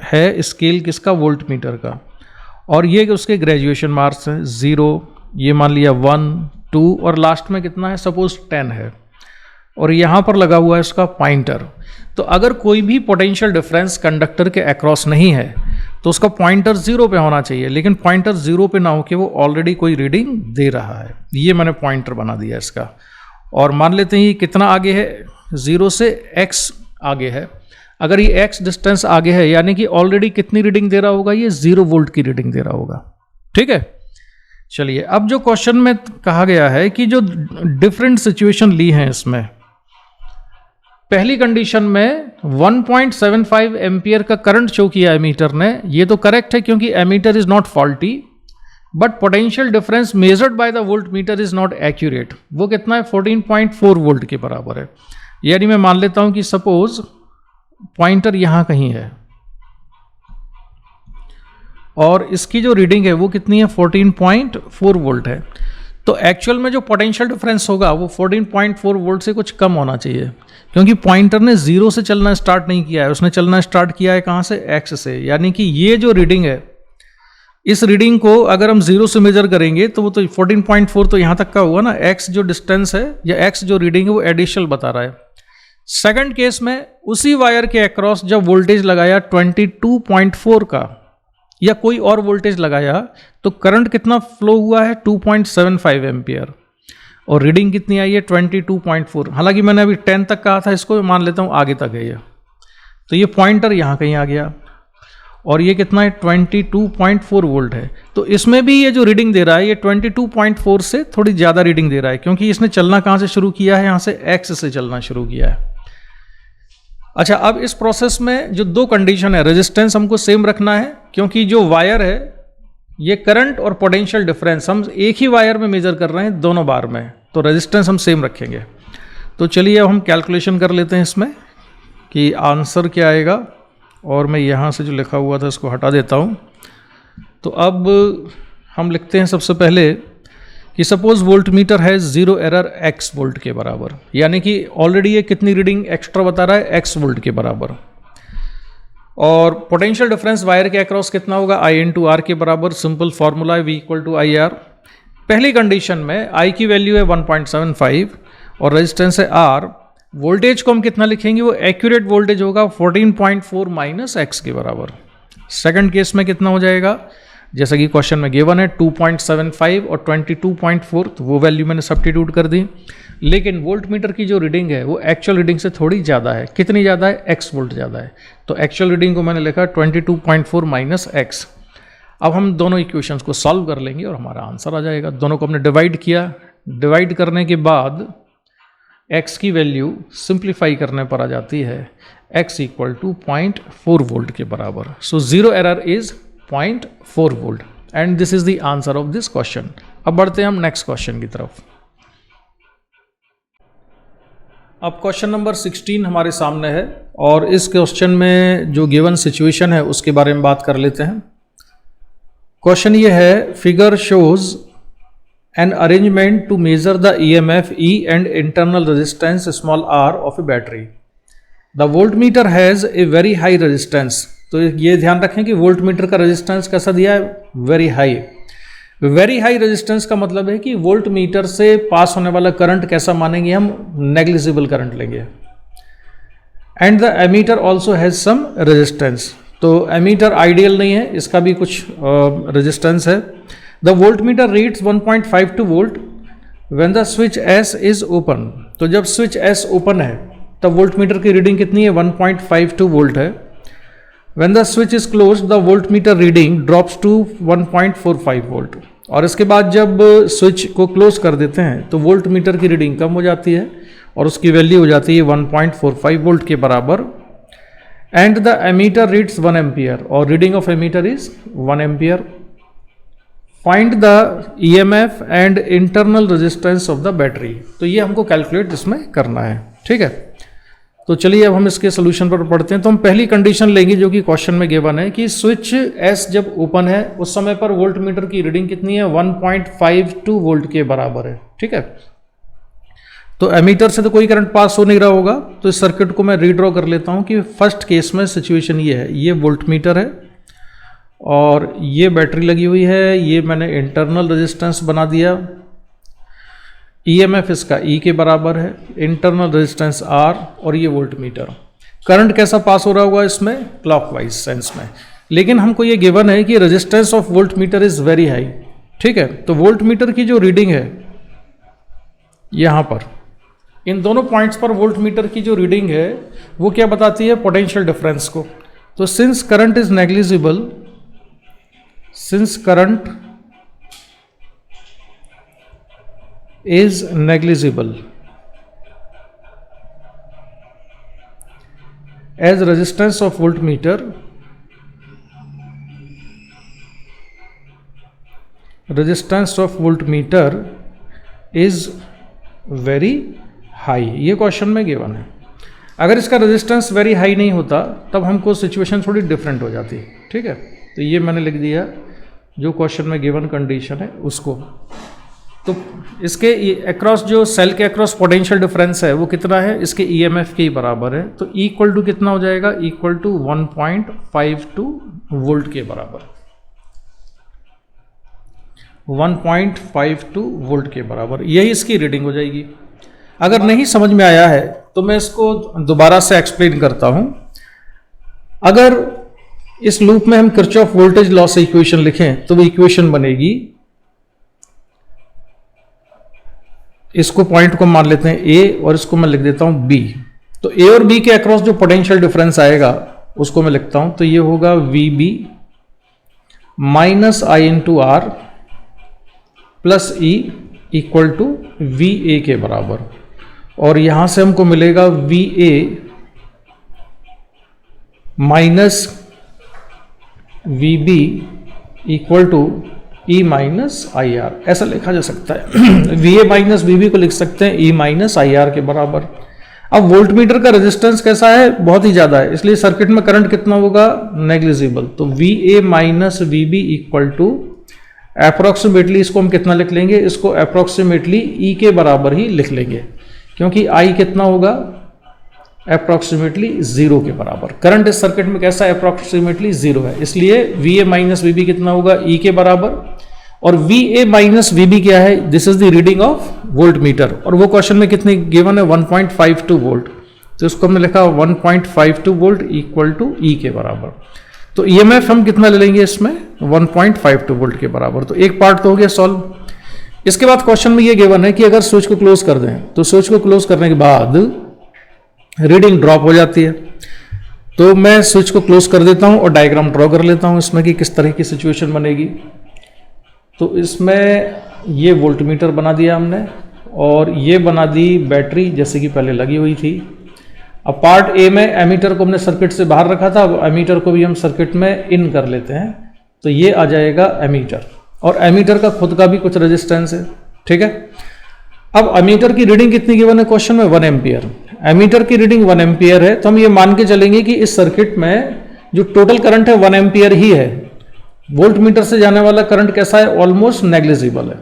है स्केल किसका, वोल्टमीटर का, और ये उसके ग्रेजुएशन मार्क्स हैं 0, ये मान लिया 1, 2 और लास्ट में कितना है, सपोज 10 है, और यहाँ पर लगा हुआ है इसका पॉइंटर। तो अगर कोई भी पोटेंशियल डिफरेंस कंडक्टर के अक्रॉस नहीं है तो उसका पॉइंटर 0 पे होना चाहिए, लेकिन पॉइंटर 0 पे ना हो कि वो ऑलरेडी कोई रीडिंग दे रहा है। ये मैंने पॉइंटर बना दिया इसका, और मान लेते हैं ये कितना आगे है, 0 से x आगे है। अगर ये x डिस्टेंस आगे है यानी कि ऑलरेडी कितनी रीडिंग दे रहा होगा, ये 0 वोल्ट की रीडिंग दे रहा होगा। ठीक है, चलिए अब जो क्वेश्चन में कहा गया है कि जो डिफरेंट सिचुएशन ली हैं इसमें, पहली कंडीशन में 1.75 एम्पियर का करंट शो किया एमीटर ने, ये तो करेक्ट है क्योंकि ammeter is not faulty, but potential difference measured by the voltmeter is not accurate. वो कितना है, 14.4 वोल्ट के बराबर है। यानी मैं मान लेता हूं कि सपोज पॉइंटर यहां कहीं है और इसकी जो रीडिंग है वो कितनी है, 14.4 वोल्ट है। तो एक्चुअल में जो पोटेंशियल डिफरेंस होगा वो 14.4 वोल्ट से कुछ कम होना चाहिए, क्योंकि पॉइंटर ने 0 से चलना स्टार्ट नहीं किया है, उसने चलना स्टार्ट किया है कहाँ से, x से। यानी कि ये जो रीडिंग है, इस रीडिंग को अगर हम 0 से मेजर करेंगे तो वो तो 14.4 तो यहाँ तक का हुआ ना। x जो डिस्टेंस है या x जो रीडिंग है वो एडिशनल बता रहा है। सेकंड केस में उसी वायर के अक्रॉस जब वोल्टेज लगाया 22.4 का या कोई और वोल्टेज लगाया तो करंट कितना फ्लो हुआ है, 2.75 एम्पियर, और रीडिंग कितनी आई है, 22.4। हालांकि मैंने अभी 10 तक कहा था, इसको मान लेता हूं आगे तक है ये। तो ये पॉइंटर यहां कहीं आ गया और ये कितना है, 22.4 वोल्ट है। तो इसमें भी ये जो रीडिंग दे रहा है ये 22.4 से थोड़ी ज़्यादा रीडिंग दे रहा है, क्योंकि इसने चलना कहाँ से शुरू किया है, यहाँ से x से चलना शुरू किया है। अच्छा, अब इस प्रोसेस में जो दो कंडीशन है, रेजिस्टेंस हमको सेम रखना है, क्योंकि जो वायर है ये करंट और पोटेंशियल डिफरेंस हम एक ही वायर में मेजर कर रहे हैं दोनों बार में, तो रेजिस्टेंस हम सेम रखेंगे। तो चलिए अब हम कैलकुलेशन कर लेते हैं इसमें कि आंसर क्या आएगा, और मैं यहाँ से जो लिखा हुआ था इसको हटा देता हूँ। तो अब हम लिखते हैं सबसे पहले कि सपोज वोल्ट मीटर है 0 एरर x वोल्ट के बराबर, यानी कि ऑलरेडी ये कितनी रीडिंग एक्स्ट्रा बता रहा है, x वोल्ट के बराबर। और पोटेंशियल डिफरेंस वायर के अक्रॉस कितना होगा, I इंटू आर के बराबर। सिंपल फॉर्मूला है V equal to I R. पहली कंडीशन में I की वैल्यू है 1.75 और रेजिस्टेंस है R। वोल्टेज को हम कितना लिखेंगे, वो एक्यूरेट वोल्टेज होगा 14.4 माइनस x के बराबर। सेकंड केस में कितना हो जाएगा, जैसा कि क्वेश्चन में गिवन है 2.75 और 22.4, तो वो वैल्यू मैंने सब्स्टिट्यूट कर दी। लेकिन वोल्ट मीटर की जो रीडिंग है वो एक्चुअल रीडिंग से थोड़ी ज़्यादा है। कितनी ज़्यादा है, x वोल्ट ज़्यादा है। तो एक्चुअल रीडिंग को मैंने लिखा 22.4 माइनस x। अब हम दोनों इक्वेशंस को सॉल्व कर लेंगे और हमारा आंसर आ जाएगा। दोनों को हमने डिवाइड किया, डिवाइड करने के बाद x की वैल्यू सिंप्लीफाई करने पर आ जाती है x इक्वल टू 0.4 वोल्ट के बराबर। So zero error is 0.4 volt and this is the answer of this question. अब बढ़ते हैं हम नेक्स्ट क्वेश्चन की तरफ। अब क्वेश्चन नंबर 16 हमारे सामने है और इस क्वेश्चन में जो गिवन सिचुएशन है उसके बारे में बात कर लेते हैं। क्वेश्चन ये है, figure shows an arrangement to measure the EMF E and internal resistance small r of a battery. The voltmeter has a very high resistance. तो ये ध्यान रखें कि वोल्टमीटर का रेजिस्टेंस कैसा दिया है, very high. Very high resistance का मतलब है कि वोल्टमीटर से पास होने वाला करंट कैसा मानेंगे हम, नेग्लिजिबल करंट लेंगे। And the ammeter also has some resistance. तो एमीटर आइडियल नहीं है, इसका भी कुछ रेजिस्टेंस है। The voltmeter reads 1.52 volt when the switch S is open. तो जब स्विच S ओपन है तब वोल्टमीटर की रीडिंग कितनी है, 1.52 वोल्ट है। When the switch is closed, the voltmeter reading drops to 1.45 volt. और इसके बाद जब स्विच को क्लोज कर देते हैं तो वोल्टमीटर की रीडिंग कम हो जाती है और उसकी वैल्यू हो जाती है 1.45 वोल्ट के बराबर। And the ammeter reads 1 ampere और reading of ammeter is 1 ampere. Find the EMF and internal resistance of the battery. तो ये हमको कैलकुलेट इसमें करना है, ठीक है। तो चलिए अब हम इसके सोल्यूशन पर पढ़ते हैं। तो हम पहली कंडीशन लेंगे जो कि क्वेश्चन में गिवन है कि स्विच S जब ओपन है उस समय पर वोल्टमीटर की रीडिंग कितनी है, 1.52 वोल्ट के बराबर है, ठीक है। तो एमीटर से तो कोई करंट पास हो नहीं रहा होगा, तो इस सर्किट को मैं रीड्रॉ कर लेता हूं कि फर्स्ट केस में सिचुएशन ये है, ये वोल्टमीटर है और ये बैटरी लगी हुई है, ये मैंने इंटरनल रेजिस्टेंस बना दिया। ईएमएफ इसका ई के बराबर है, इंटरनल रेजिस्टेंस आर, और ये वोल्ट मीटर। करंट कैसा पास हो रहा होगा इसमें, क्लॉकवाइज सेंस में। लेकिन हमको ये गिवन है कि resistance of voltmeter is very high, ठीक है। तो वोल्ट मीटर की जो रीडिंग है यहां पर इन दोनों पॉइंट्स पर वोल्ट मीटर की जो रीडिंग है वो क्या बताती है, पोटेंशियल डिफरेंस को। तो since current is negligible, since current is negligible as resistance of voltmeter is very high, ये क्वेश्चन में गिवन है। अगर इसका रेजिस्टेंस वेरी हाई नहीं होता तब हमको सिचुएशन थोड़ी डिफरेंट हो जाती, ठीक है। तो ये मैंने लिख दिया जो क्वेश्चन में गिवन कंडीशन है उसको। तो इसके अक्रॉस जो सेल के अक्रॉस पोटेंशियल डिफरेंस है वो कितना है, इसके ईएमएफ के ही बराबर है। तो इक्वल टू कितना हो जाएगा, इक्वल टू 1.52 वोल्ट के बराबर, 1.52 वोल्ट के बराबर, यही इसकी रीडिंग हो जाएगी। अगर नहीं समझ में आया है तो मैं इसको दोबारा से एक्सप्लेन करता हूं। अगर इस लूप में हम किरचॉफ वोल्टेज लॉ से इक्वेशन लिखें तो वो इक्वेशन बनेगी, इसको पॉइंट को मान लेते हैं ए और इसको मैं लिख देता हूं बी। तो ए और बी के अक्रॉस जो पोटेंशियल डिफरेंस आएगा उसको मैं लिखता हूं, तो ये होगा V B minus I into R plus E equal to V A के बराबर। और यहां से हमको मिलेगा V A minus V B equal to E minus I R, ऐसा लिखा जा सकता है। V A minus V B को लिख सकते हैं ई माइनस आई आर के बराबर। अब वोल्ट मीटर का रेजिस्टेंस कैसा है, बहुत ही ज्यादा है, इसलिए सर्किट में करंट कितना होगा, नेग्लिजिबल। तो V A minus V B equal to approximately, इसको हम कितना लिख लेंगे, इसको अप्रोक्सीमेटली ई के बराबर ही लिख लेंगे, क्योंकि आई कितना होगा, अप्रोक्सीमेटली 0 के बराबर। करंट इस सर्किट में कैसा है, अप्रोक्सीमेटली 0 है, इसलिए V A minus V B कितना होगा, ई के बराबर। और V A minus V B क्या है, this is the reading of voltmeter, और वो क्वेश्चन में कितनी गिवन है, 1.52 वोल्ट। तो इसको हमने लिखा 1.52 वोल्ट इक्वल टू ई के बराबर। तो ईएमएफ हम कितना ले लेंगे इसमें, 1.52 वोल्ट के बराबर। तो एक पार्ट तो हो गया सॉल्व। इसके बाद क्वेश्चन में ये गिवन है कि अगर स्विच को क्लोज कर दें तो स्विच को क्लोज करने के बाद रीडिंग ड्रॉप हो जाती है। तो मैं स्विच को क्लोज कर देता हूं और डायग्राम ड्रॉ कर लेता हूं इसमें कि किस तरह की सिचुएशन बनेगी। तो इसमें ये वोल्टमीटर बना दिया हमने और ये बना दी बैटरी जैसे कि पहले लगी हुई थी। अब पार्ट ए में एमीटर को हमने सर्किट से बाहर रखा था, अब एमीटर को भी हम सर्किट में इन कर लेते हैं। तो ये आ जाएगा एमीटर, और एमीटर का खुद का भी कुछ रेजिस्टेंस है, ठीक है। अब एमीटर की रीडिंग कितनी गिवन है क्वेश्चन में, 1 एम्पियर। एमीटर की रीडिंग 1 एम्पियर है, तो हम ये मान के चलेंगे कि इस सर्किट में जो टोटल करंट है 1 एम्पियर ही है। वोल्ट मीटर से जाने वाला करंट कैसा है, ऑलमोस्ट नेग्लिजिबल है।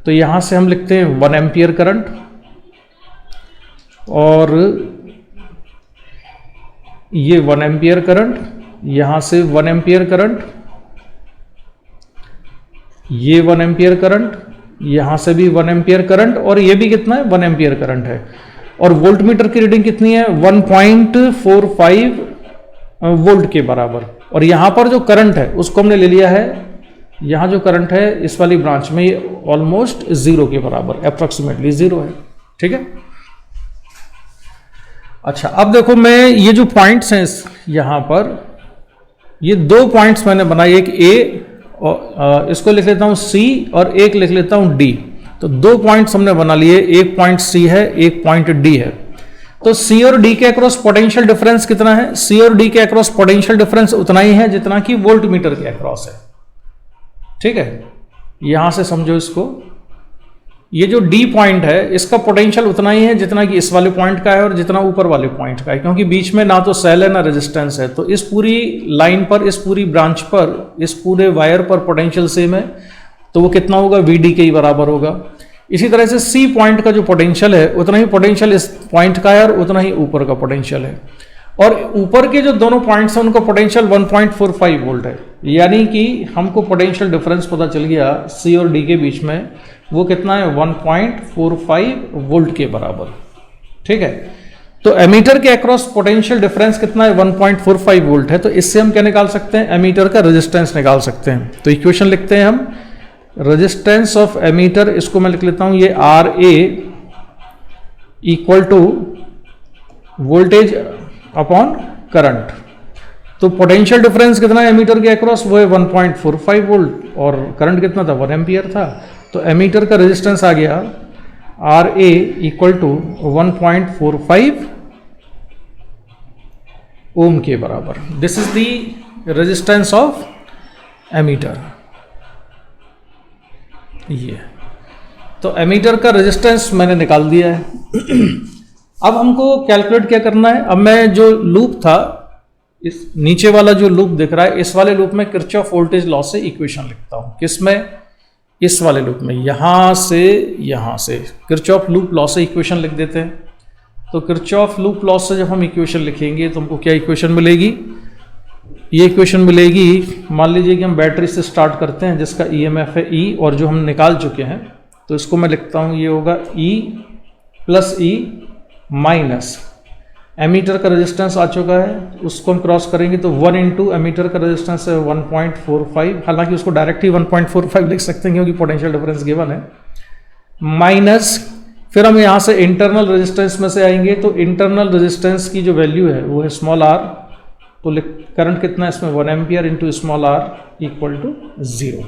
तो यहां से हम लिखते हैं 1 एम्पियर करंट, और ये 1 एम्पियर करंट, यहां से 1 एम्पियर करंट, ये 1 एम्पियर करंट, यहां से भी 1 एम्पियर करंट, और ये भी कितना है, 1 एम्पियर करंट है। और वोल्ट मीटर की रीडिंग कितनी है, 1.45 वोल्ट के बराबर। और यहां पर जो करंट है उसको हमने ले लिया है, यहां जो करंट है इस वाली ब्रांच में ये ऑलमोस्ट 0 के बराबर, अप्रोक्सीमेटली 0 है, ठीक है। अच्छा, अब देखो मैं ये जो पॉइंट्स हैं यहां पर, ये 2 पॉइंट्स मैंने बनाए, एक ए और इसको लिख लेता हूं सी, और एक लिख लेता हूं डी। तो 2 पॉइंट्स हमने बना लिए, एक पॉइंट सी है, एक पॉइंट डी है। तो सी और डी के अक्रॉस पोटेंशियल डिफरेंस कितना है, सी और डी के अक्रॉस पोटेंशियल डिफरेंस उतना ही है जितना कि वोल्ट मीटर के अक्रॉस है, ठीक है। यहां से समझो इसको, ये जो डी पॉइंट है इसका पोटेंशियल उतना ही है जितना कि इस वाले पॉइंट का है और जितना ऊपर वाले पॉइंट का है, क्योंकि बीच में ना तो सेल है ना रेजिस्टेंस है। तो इस पूरी लाइन पर, इस पूरी ब्रांच पर, इस पूरे वायर पर पोटेंशियल सेम है, तो वो कितना होगा, वी डी के ही बराबर होगा। इसी तरह से सी पॉइंट का जो पोटेंशियल है उतना ही पोटेंशियल इस पॉइंट का है और उतना ही ऊपर का पोटेंशियल है। और ऊपर के जो दोनों पॉइंट्स हैं उनका पोटेंशियल 1.45 वोल्ट है, यानी कि हमको पोटेंशियल डिफरेंस पता चल गया सी और डी के बीच में वो कितना है 1.45 वोल्ट के बराबर। ठीक है, तो एमीटर के अक्रॉस पोटेंशियल डिफरेंस कितना है 1.45 वोल्ट है। तो इससे हम क्या निकाल सकते हैं, एमीटर का रेजिस्टेंस निकाल सकते हैं। तो इक्वेशन लिखते हैं हम, रेजिस्टेंस ऑफ एमीटर, इसको मैं लिख लेता हूं ये R A equal to voltage upon current. तो पोटेंशियल डिफरेंस कितना है एमीटर के अक्रॉस, वो है 1.45 वोल्ट और करंट कितना था 1 एम्पियर था। तो एमीटर का रेजिस्टेंस आ गया R A equal to 1.45 ohm के बराबर। This is the resistance of ammeter. ये तो एमीटर का रेजिस्टेंस मैंने निकाल दिया है। अब हमको कैलकुलेट क्या करना है, अब मैं जो लूप था, इस नीचे वाला जो लूप दिख रहा है, इस वाले लूप में किरचॉफ वोल्टेज लॉ से इक्वेशन लिखता हूं। किसमें, इस वाले लूप में, यहां से किरचॉफ लूप लॉ से इक्वेशन लिख देते हैं। तो किरचॉफ लूप लॉ से जब हम इक्वेशन लिखेंगे तो हमको क्या इक्वेशन मिलेगी, ये इक्वेशन मिलेगी, मान लीजिए कि हम बैटरी से स्टार्ट करते हैं जिसका ईएमएफ है ई और जो हम निकाल चुके हैं, तो इसको मैं लिखता हूं, ये होगा E plus E minus ammeter का रेजिस्टेंस आ चुका है, उसको हम क्रॉस करेंगे तो 1 इंटू एमीटर का रेजिस्टेंस है 1.45, हालांकि उसको डायरेक्ट ही 1.45 लिख सकते हैं क्योंकि पोटेंशियल डिफरेंस गिवन है, माइनस फिर हम यहाँ से इंटरनल रेजिस्टेंस में से आएंगे। तो इंटरनल रेजिस्टेंस की जो वैल्यू है वो है स्मॉल आर, तो करंट कितना है इसमें 1 ampere into small R equal to 0।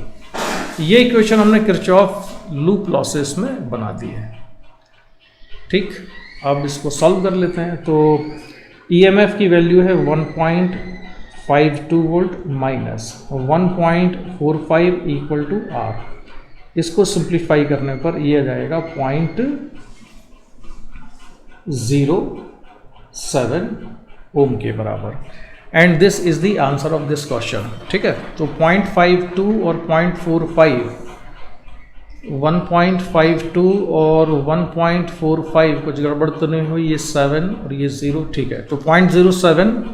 ये इक्वेशन हमने किरचॉफ लूप लॉ से इसमें बना दी है। ठीक, अब इसको सॉल्व कर लेते हैं। तो ईएमएफ की वैल्यू है 1.52 volt minus 1.45 equal to R. इसको सिंप्लीफाई करने पर ये आ जाएगा 0.07 ओम के बराबर। And this is the answer of this question. ठीक है, तो 0.52 और 0.45, 1.52 और 1.45 कुछ गड़बड़ तो नहीं हुई, ये 7 और ये 0। ठीक है, तो 0.07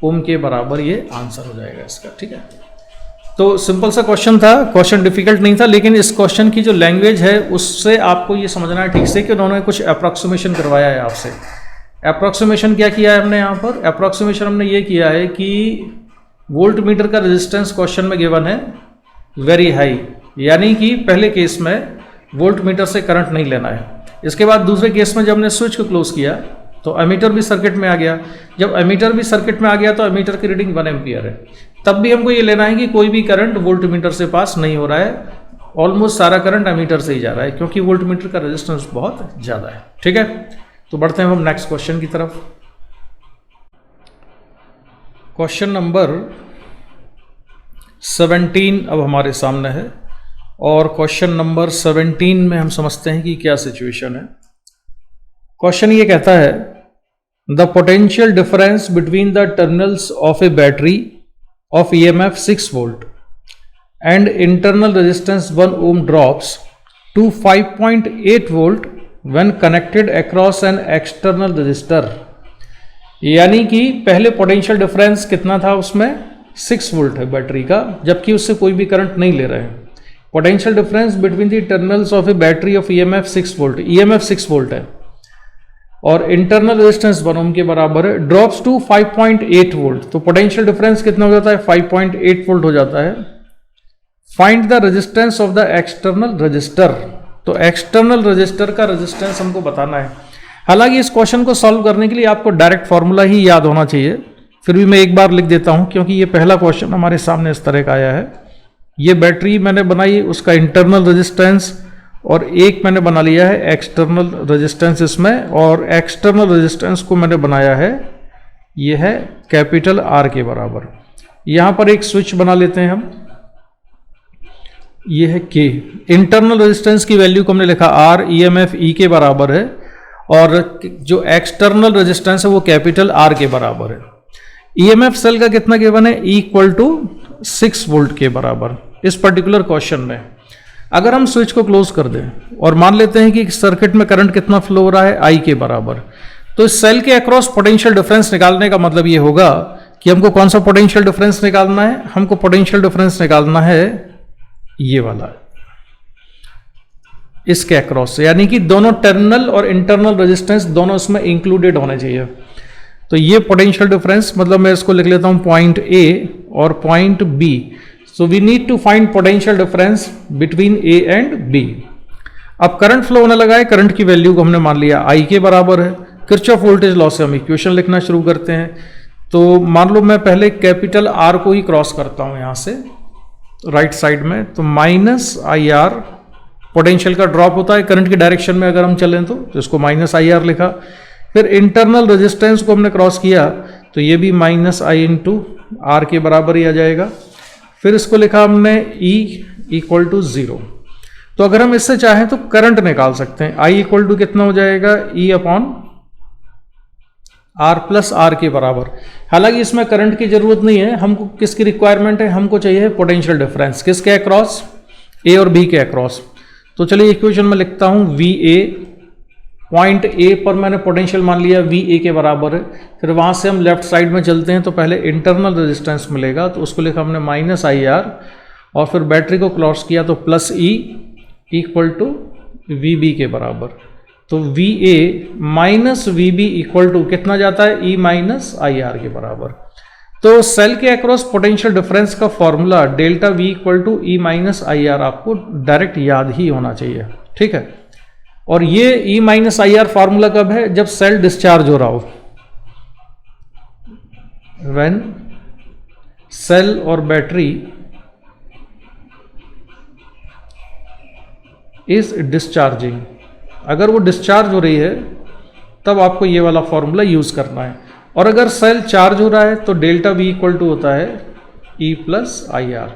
ओम के बराबर ये आंसर हो जाएगा इसका। ठीक है, तो सिंपल सा क्वेश्चन था, क्वेश्चन डिफिकल्ट नहीं था, लेकिन इस क्वेश्चन की जो लैंग्वेज है उससे आपको ये समझना है ठीक से कि उन्होंने कुछ अप्रॉक्सीमेशन करवाया है आपसे। अप्रॉक्सीमेशन क्या किया है हमने यहाँ पर, अप्रॉक्सीमेशन हमने ये किया है कि वोल्ट मीटर का रेजिस्टेंस क्वेश्चन में गिवन है वेरी हाई, यानी कि पहले केस में वोल्ट मीटर से करंट नहीं लेना है। इसके बाद दूसरे केस में जब हमने स्विच को क्लोज किया तो एमीटर भी सर्किट में आ गया। जब एमीटर भी सर्किट में आ गया तो एमीटर की रीडिंग 1 एम्पियर है। तब भी हमको ये लेना है कि कोई भी करंट वोल्ट मीटर से पास नहीं हो रहा है, ऑलमोस्ट सारा करंट एमीटर से ही जा रहा है क्योंकि वोल्ट मीटर का रेजिस्टेंस बहुत ज़्यादा है। ठीक है, तो बढ़ते हैं हम नेक्स्ट क्वेश्चन की तरफ। क्वेश्चन नंबर 17 अब हमारे सामने है और क्वेश्चन नंबर 17 में हम समझते हैं कि क्या सिचुएशन है। क्वेश्चन ये कहता है, the potential difference between the terminals of A battery of EMF 6 volt and internal resistance 1 ohm drops to 5.8 volt when connected across an external resistor। यानी कि पहले पोटेंशियल डिफरेंस कितना था, उसमें 6 वोल्ट है बैटरी का, जबकि उससे कोई भी करंट नहीं ले रहे हैं। Potential difference between the terminals of A battery of EMF 6 volt, EMF 6 volt है और इंटरनल रेजिस्टेंस 1 ओम के बराबर है, ड्रॉप्स टू 5.8 वोल्ट। तो पोटेंशियल डिफरेंस कितना हो जाता है 5.8 वोल्ट हो जाता है। Find the resistance of the external register. तो एक्सटर्नल रजिस्टर का रेजिस्टेंस हमको बताना है। हालांकि इस क्वेश्चन को सॉल्व करने के लिए आपको डायरेक्ट फॉर्मूला ही याद होना चाहिए, फिर भी मैं एक बार लिख देता हूं क्योंकि ये पहला क्वेश्चन हमारे सामने इस तरह का आया है। ये बैटरी मैंने बनाई, उसका इंटरनल रेजिस्टेंस, और एक मैंने बना लिया है एक्सटर्नल रेजिस्टेंस इसमें, और एक्सटर्नल रेजिस्टेंस को मैंने बनाया है, ये है कैपिटल आर के बराबर। यहाँ पर एक स्विच बना लेते हैं हम, ये है के। इंटरनल रेजिस्टेंस की वैल्यू को हमने लिखा आर, ईएमएफ ई के बराबर है, और जो एक्सटर्नल रेजिस्टेंस है वो कैपिटल आर के बराबर है। ईएमएफ सेल का कितना गिवन है, इक्वल टू 6 वोल्ट के बराबर। इस पर्टिकुलर क्वेश्चन में अगर हम स्विच को क्लोज कर दें और मान लेते हैं कि सर्किट में करंट कितना फ्लो हो रहा है, आई के बराबर, तो इस सेल के अक्रॉस पोटेंशियल डिफरेंस निकालने का मतलब ये होगा कि हमको कौन सा पोटेंशियल डिफरेंस निकालना है, हमको पोटेंशियल डिफरेंस निकालना है ये वाला। इसके अक्रॉस से, यानी कि दोनों टर्मिनल और इंटरनल रेजिस्टेंस दोनों इसमें इंक्लूडेड होने चाहिए। तो ये पोटेंशियल डिफरेंस, मतलब मैं इसको लिख लेता हूं पॉइंट ए और point B. So we need to find potential difference between A and B. अब करंट फ्लो होने लगा है, करंट की वैल्यू को हमने मान लिया आई के बराबर है। किरचॉफ वोल्टेज लॉ से हम इक्वेशन लिखना शुरू करते हैं। तो मान लो मैं पहले कैपिटल आर को ही क्रॉस करता हूं यहां से राइट साइड में, तो माइनस आई आर पोटेंशियल का ड्रॉप होता है करंट की डायरेक्शन में अगर हम चलें तो इसको माइनस आई आर लिखा। फिर इंटरनल रेजिस्टेंस को हमने क्रॉस किया तो ये भी माइनस आई इंटू आर के बराबर ही आ जाएगा। फिर इसको लिखा हमने E इक्वल टू 0। तो अगर हम इससे चाहें तो करंट निकाल सकते हैं। I इक्वल टू कितना हो जाएगा, E upon R plus R के बराबर। हालांकि इसमें करंट की जरूरत नहीं है, हमको किसकी रिक्वायरमेंट है, हमको चाहिए पोटेंशियल डिफरेंस। किसके अक्रॉस, ए और बी के अक्रॉस। तो चलिए इक्वेशन में लिखता हूं वी ए, पॉइंट ए पर मैंने पोटेंशियल मान लिया वी ए के बराबर है। फिर वहां से हम लेफ्ट साइड में चलते हैं तो पहले इंटरनल रेजिस्टेंस मिलेगा, तो उसको लिखा हमने माइनस आई आर, और फिर बैटरी को क्रॉस किया तो plus E equal to V B के बराबर। तो V A minus V B equal to कितना जाता है, ई माइनस आई आर के बराबर। तो सेल के अक्रॉस पोटेंशियल डिफरेंस का formula delta V equal to E minus I R आपको डायरेक्ट याद ही होना चाहिए, ठीक है। और ये E minus I R formula कब है, जब सेल डिस्चार्ज हो रहा हो, व्हेन सेल और बैटरी इज डिस्चार्जिंग। अगर वो डिस्चार्ज हो रही है तब आपको ये वाला फॉर्मूला यूज करना है। और अगर सेल चार्ज हो रहा है तो डेल्टा वी इक्वल टू होता है ई प्लस आई आर।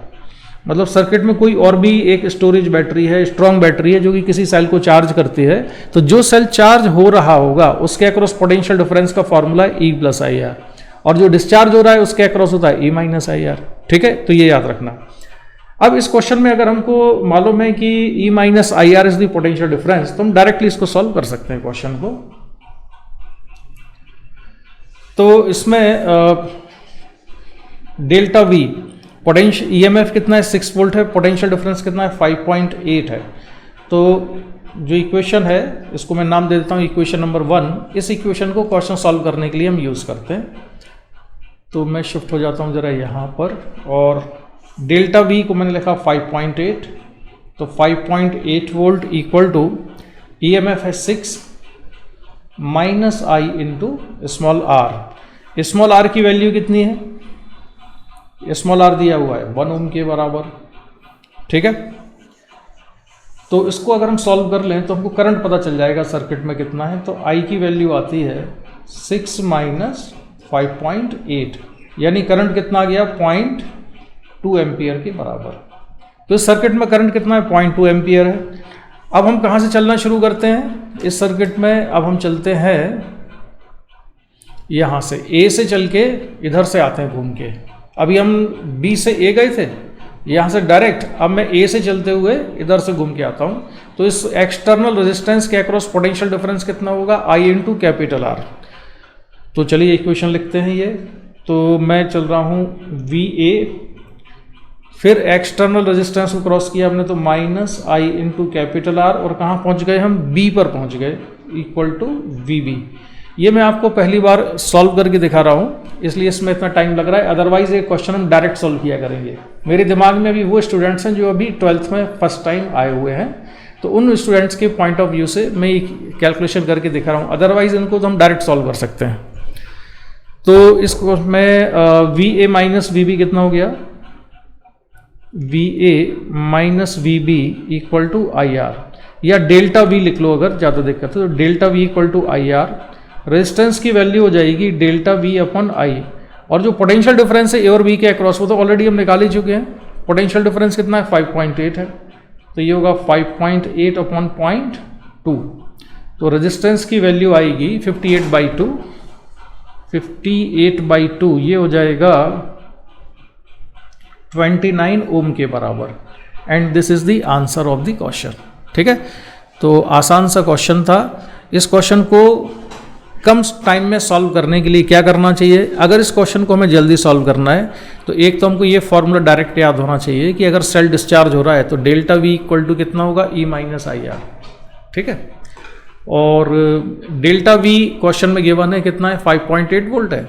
मतलब सर्किट में कोई और भी एक स्टोरेज बैटरी है, स्ट्रॉन्ग बैटरी है जो कि किसी सेल को चार्ज करती है, तो जो सेल चार्ज हो रहा होगा उसके अक्रॉस पोटेंशियल डिफरेंस का फॉर्मूला है ई प्लस आई आर, और जो डिस्चार्ज हो रहा है उसके अक्रॉस होता है ई माइनस आई आर, ठीक है। तो ये याद रखना। अब इस क्वेश्चन में अगर हमको मालूम है कि E minus I R is the potential difference, तो हम डायरेक्टली इसको सॉल्व कर सकते हैं क्वेश्चन को। तो इसमें डेल्टा वी पोटेंशियल ईएमएफ कितना है, 6 वोल्ट है, पोटेंशियल डिफरेंस कितना है, 5.8 है। तो जो इक्वेशन है इसको मैं नाम दे देता हूँ इक्वेशन नंबर 1। इस इक्वेशन को क्वेश्चन सॉल्व करने के लिए हम यूज़ करते हैं। तो मैं शिफ्ट हो जाता हूँ ज़रा यहाँ पर, और डेल्टा वी को मैंने लिखा 5.8। तो 5.8 वोल्ट इक्वल टू ईएमएफ है 6 minus I into small R. Small R की वैल्यू कितनी है, स्मॉल आर दिया हुआ है 1 ओम के बराबर, ठीक है। तो इसको अगर हम सॉल्व कर लें तो हमको करंट पता चल जाएगा सर्किट में कितना है। तो आई की वैल्यू आती है 6 माइनस 5.8, यानी करंट कितना आ गया, 0.2 एम्पियर के बराबर। तो इस सर्किट में करंट कितना है, 0.2 एम्पियर है। अब हम कहाँ से चलना शुरू करते हैं इस सर्किट में, अब हम चलते हैं यहाँ से, ए से चल के इधर से आते हैं घूम के। अभी हम बी से ए गए थे यहाँ से डायरेक्ट, अब मैं ए से चलते हुए इधर से घूम के आता हूँ। तो इस एक्सटर्नल रेजिस्टेंस के अक्रॉस पोटेंशियल डिफरेंस कितना होगा, आई इंटू कैपिटल आर। तो चलिए इक्वेशन लिखते हैं ये। तो मैं चल रहा हूँ वी ए, फिर एक्सटर्नल रेजिस्टेंस को क्रॉस किया हमने तो minus I into capital R, और कहाँ पहुँच गए हम, बी पर पहुँच गए, इक्वल टू वी बी। ये मैं आपको पहली बार सॉल्व करके दिखा रहा हूँ इसलिए इसमें इतना टाइम लग रहा है, अदरवाइज ये क्वेश्चन हम डायरेक्ट सॉल्व किया करेंगे। मेरे दिमाग में अभी वो स्टूडेंट्स हैं जो अभी 12th में फर्स्ट टाइम आए हुए हैं, तो उन स्टूडेंट्स के पॉइंट ऑफ व्यू से मैं कैलकुलेशन करके दिखा रहा हूँ, अदरवाइज इनको तो हम डायरेक्ट सॉल्व कर सकते हैं। तो इसको मैं V A minus V B कितना हो गया, V A minus V B equal to I R, या डेल्टा वी लिख लो अगर ज़्यादा दिक्कत है तो delta V equal to I R. Resistance की वैल्यू हो जाएगी डेल्टा वी अपॉन आई, और जो पोटेंशियल डिफरेंस है ए और बी के अक्रॉस वो तो ऑलरेडी हम निकाल ही चुके हैं। पोटेंशियल डिफरेंस कितना है, 5.8 है, तो ये होगा 5.8 अपॉन 0.2। तो रेजिस्टेंस की वैल्यू आएगी 58/2, 58/2 ये हो जाएगा 29 ओम के बराबर। And this is the answer of the question, ठीक है। तो आसान सा क्वेश्चन था। इस क्वेश्चन को कम टाइम में सॉल्व करने के लिए क्या करना चाहिए, अगर इस क्वेश्चन को हमें जल्दी सॉल्व करना है तो एक तो हमको ये फॉर्मूला डायरेक्ट याद होना चाहिए कि अगर सेल डिस्चार्ज हो रहा है तो डेल्टा वी इक्वल टू कितना होगा, ई माइनस आई आर। ठीक है। और डेल्टा वी क्वेश्चन में गिवन है कितना है, 5.8 वोल्ट है।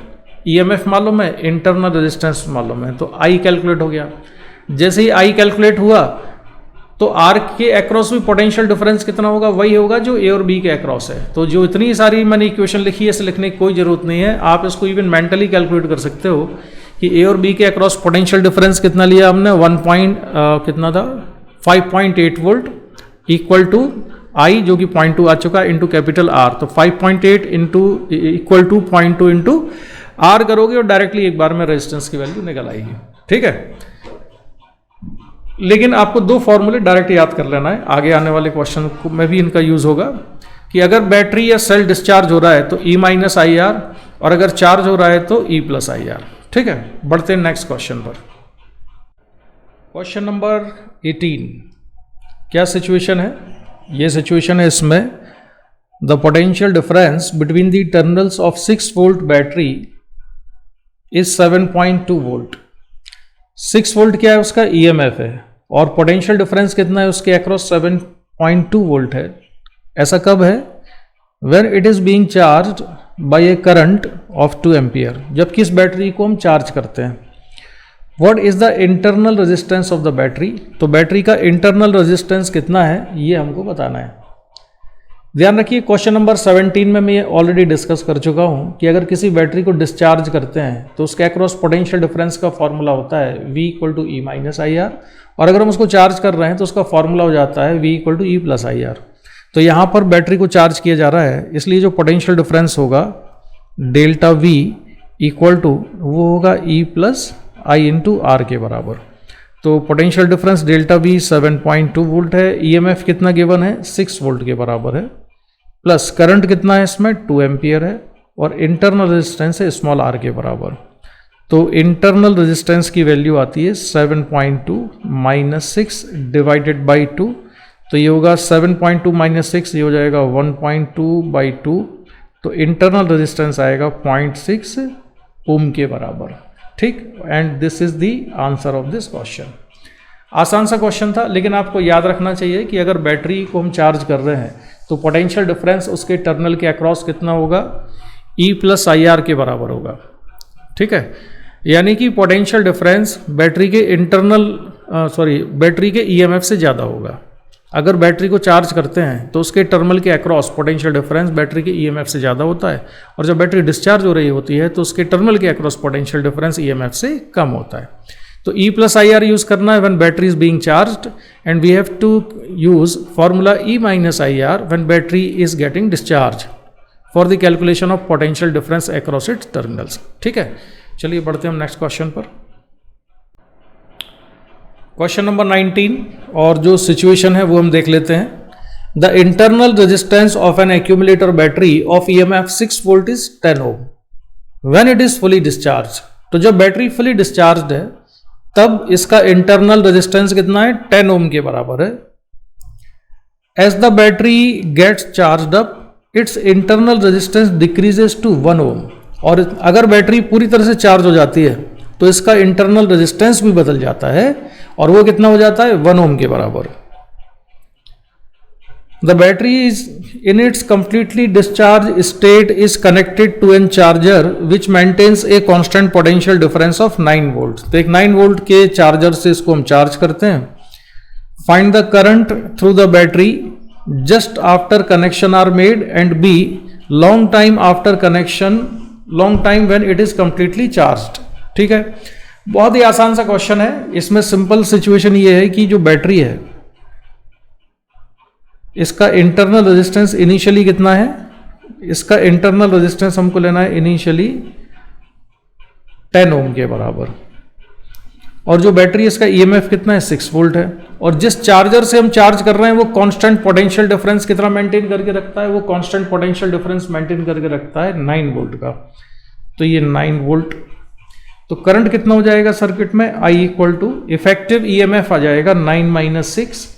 ईएमएफ मालूम है, इंटरनल रेजिस्टेंस मालूम है, तो आई कैलकुलेट हो गया। जैसे ही आई कैलकुलेट हुआ तो आर के अक्रॉस भी पोटेंशियल डिफरेंस कितना होगा, वही होगा जो ए और बी के अक्रॉस है। तो जो इतनी सारी मैंने इक्वेशन लिखी है इसे लिखने की कोई जरूरत नहीं है, आप इसको इवन मेंटली कैलकुलेट कर सकते हो कि ए और बी के अक्रॉस पोटेंशियल डिफरेंस कितना लिया हमने, कितना था 5.8 वोल्ट इक्वल टू आई जो कि 0.2 आ चुका है इंटू कैपिटल आर। तो 5.8 into equal to 0.2 into R करोगे और डायरेक्टली एक बार में रेजिस्टेंस की वैल्यू निकल आएगी। ठीक है, लेकिन आपको दो फॉर्मूले डायरेक्ट याद कर लेना है, आगे आने वाले क्वेश्चन में भी इनका यूज होगा कि अगर बैटरी या सेल डिस्चार्ज हो रहा है तो E माइनस आई आर, और अगर चार्ज हो रहा है तो E प्लस आई आर। ठीक है, बढ़ते हैं नेक्स्ट क्वेश्चन पर। क्वेश्चन नंबर 18, क्या सिचुएशन है, ये सिचुएशन है, इसमें the potential difference between the terminals of 6 volt battery is 7.2 volt. 6 volt क्या है, उसका ईएमएफ है, और पोटेंशियल डिफरेंस कितना है उसके अक्रॉस 7.2 वोल्ट है। ऐसा कब है, when it is being charged bye A current of 2 ampere, जबकि इस बैटरी को हम चार्ज करते हैं। What is the internal resistance of the battery, तो बैटरी का इंटरनल रेजिस्टेंस कितना है ये हमको बताना है। ध्यान रखिए क्वेश्चन नंबर 17 में मैं ऑलरेडी डिस्कस कर चुका हूं कि अगर किसी बैटरी को डिस्चार्ज करते हैं तो उसके अक्रॉस पोटेंशियल डिफरेंस का फॉर्मूला होता है V equal to E minus I R, और अगर हम उसको चार्ज कर रहे हैं तो उसका फॉर्मूला हो जाता है V equal to E plus I R. तो यहाँ पर बैटरी को चार्ज किया जा रहा है, इसलिए जो पोटेंशियल डिफरेंस होगा डेल्टा V इक्वल टू वो होगा E plus I into R के बराबर। तो potential difference delta V 7.2 volt है, ईएमएफ कितना गिवन है 6 वोल्ट के बराबर है, प्लस करंट कितना है इसमें 2 एम्पियर है, और इंटरनल रेजिस्टेंस है स्मॉल आर के बराबर। तो इंटरनल रेजिस्टेंस की वैल्यू आती है 7.2 माइनस 6 डिवाइडेड बाई 2, तो ये होगा 7.2 माइनस 6, ये हो जाएगा 1.2 बाई 2, तो इंटरनल रेजिस्टेंस आएगा 0.6 ओम के बराबर। ठीक, and this is the answer of this question. आसान सा क्वेश्चन था, लेकिन आपको याद रखना चाहिए कि अगर बैटरी को हम चार्ज कर रहे हैं तो पोटेंशियल डिफरेंस उसके टर्मिनल के अक्रॉस कितना होगा, E प्लस आई आर के बराबर होगा। ठीक है, यानी कि पोटेंशियल डिफरेंस बैटरी के बैटरी के ईएमएफ से ज़्यादा होगा। अगर बैटरी को चार्ज करते हैं तो उसके टर्मिनल के अक्रॉस पोटेंशियल डिफरेंस बैटरी के ईएमएफ से ज़्यादा होता है, और जब बैटरी डिस्चार्ज हो रही होती है तो उसके टर्मिनल के अक्रॉस पोटेंशियल डिफरेंस ईएमएफ से कम होता है। तो E plus I R use करना है when battery is being charged, and we have to use formula E minus I R when battery is getting discharge for the calculation of potential difference across its terminals. ठीक है, चलिए बढ़ते हैं हम next question पर। Question number 19, और जो situation है वो हम देख लेते हैं। The internal resistance of an accumulator battery of EMF 6 volt is 10 ohm when it is fully discharge. तो जब बैटरी फुली डिस्चार्ज है तब इसका इंटरनल रेजिस्टेंस कितना है, 10 ओम के बराबर है। As the battery gets charged up its internal resistance decreases to 1 ohm, और अगर बैटरी पूरी तरह से चार्ज हो जाती है तो इसका इंटरनल रेजिस्टेंस भी बदल जाता है, और वो कितना हो जाता है 1 ओम के बराबर। The battery is in its completely discharge state is connected to an charger which maintains a constant potential difference of 9 volt. तो एक 9 वोल्ट के चार्जर से इसको हम चार्ज करते हैं। Find the current through the battery just after connection are made, and B long time after connection, long time when it is completely charged. ठीक है, बहुत ही आसान सा क्वेश्चन है। इसमें सिंपल सिचुएशन ये है कि जो बैटरी है इसका इंटरनल रेजिस्टेंस इनिशियली कितना है, इसका इंटरनल रेजिस्टेंस हमको लेना है इनिशियली 10 ओम के बराबर, और जो बैटरी इसका ईएमएफ कितना है 6 वोल्ट है, और जिस चार्जर से हम चार्ज कर रहे हैं वो कांस्टेंट पोटेंशियल डिफरेंस कितना मेंटेन करके रखता है, वो कांस्टेंट पोटेंशियल डिफरेंस मेंटेन करके रखता है 9 वोल्ट का। तो ये 9 वोल्ट, तो करंट कितना हो जाएगा सर्किट में, I equal to effective EMF आ जाएगा 9 माइनस 6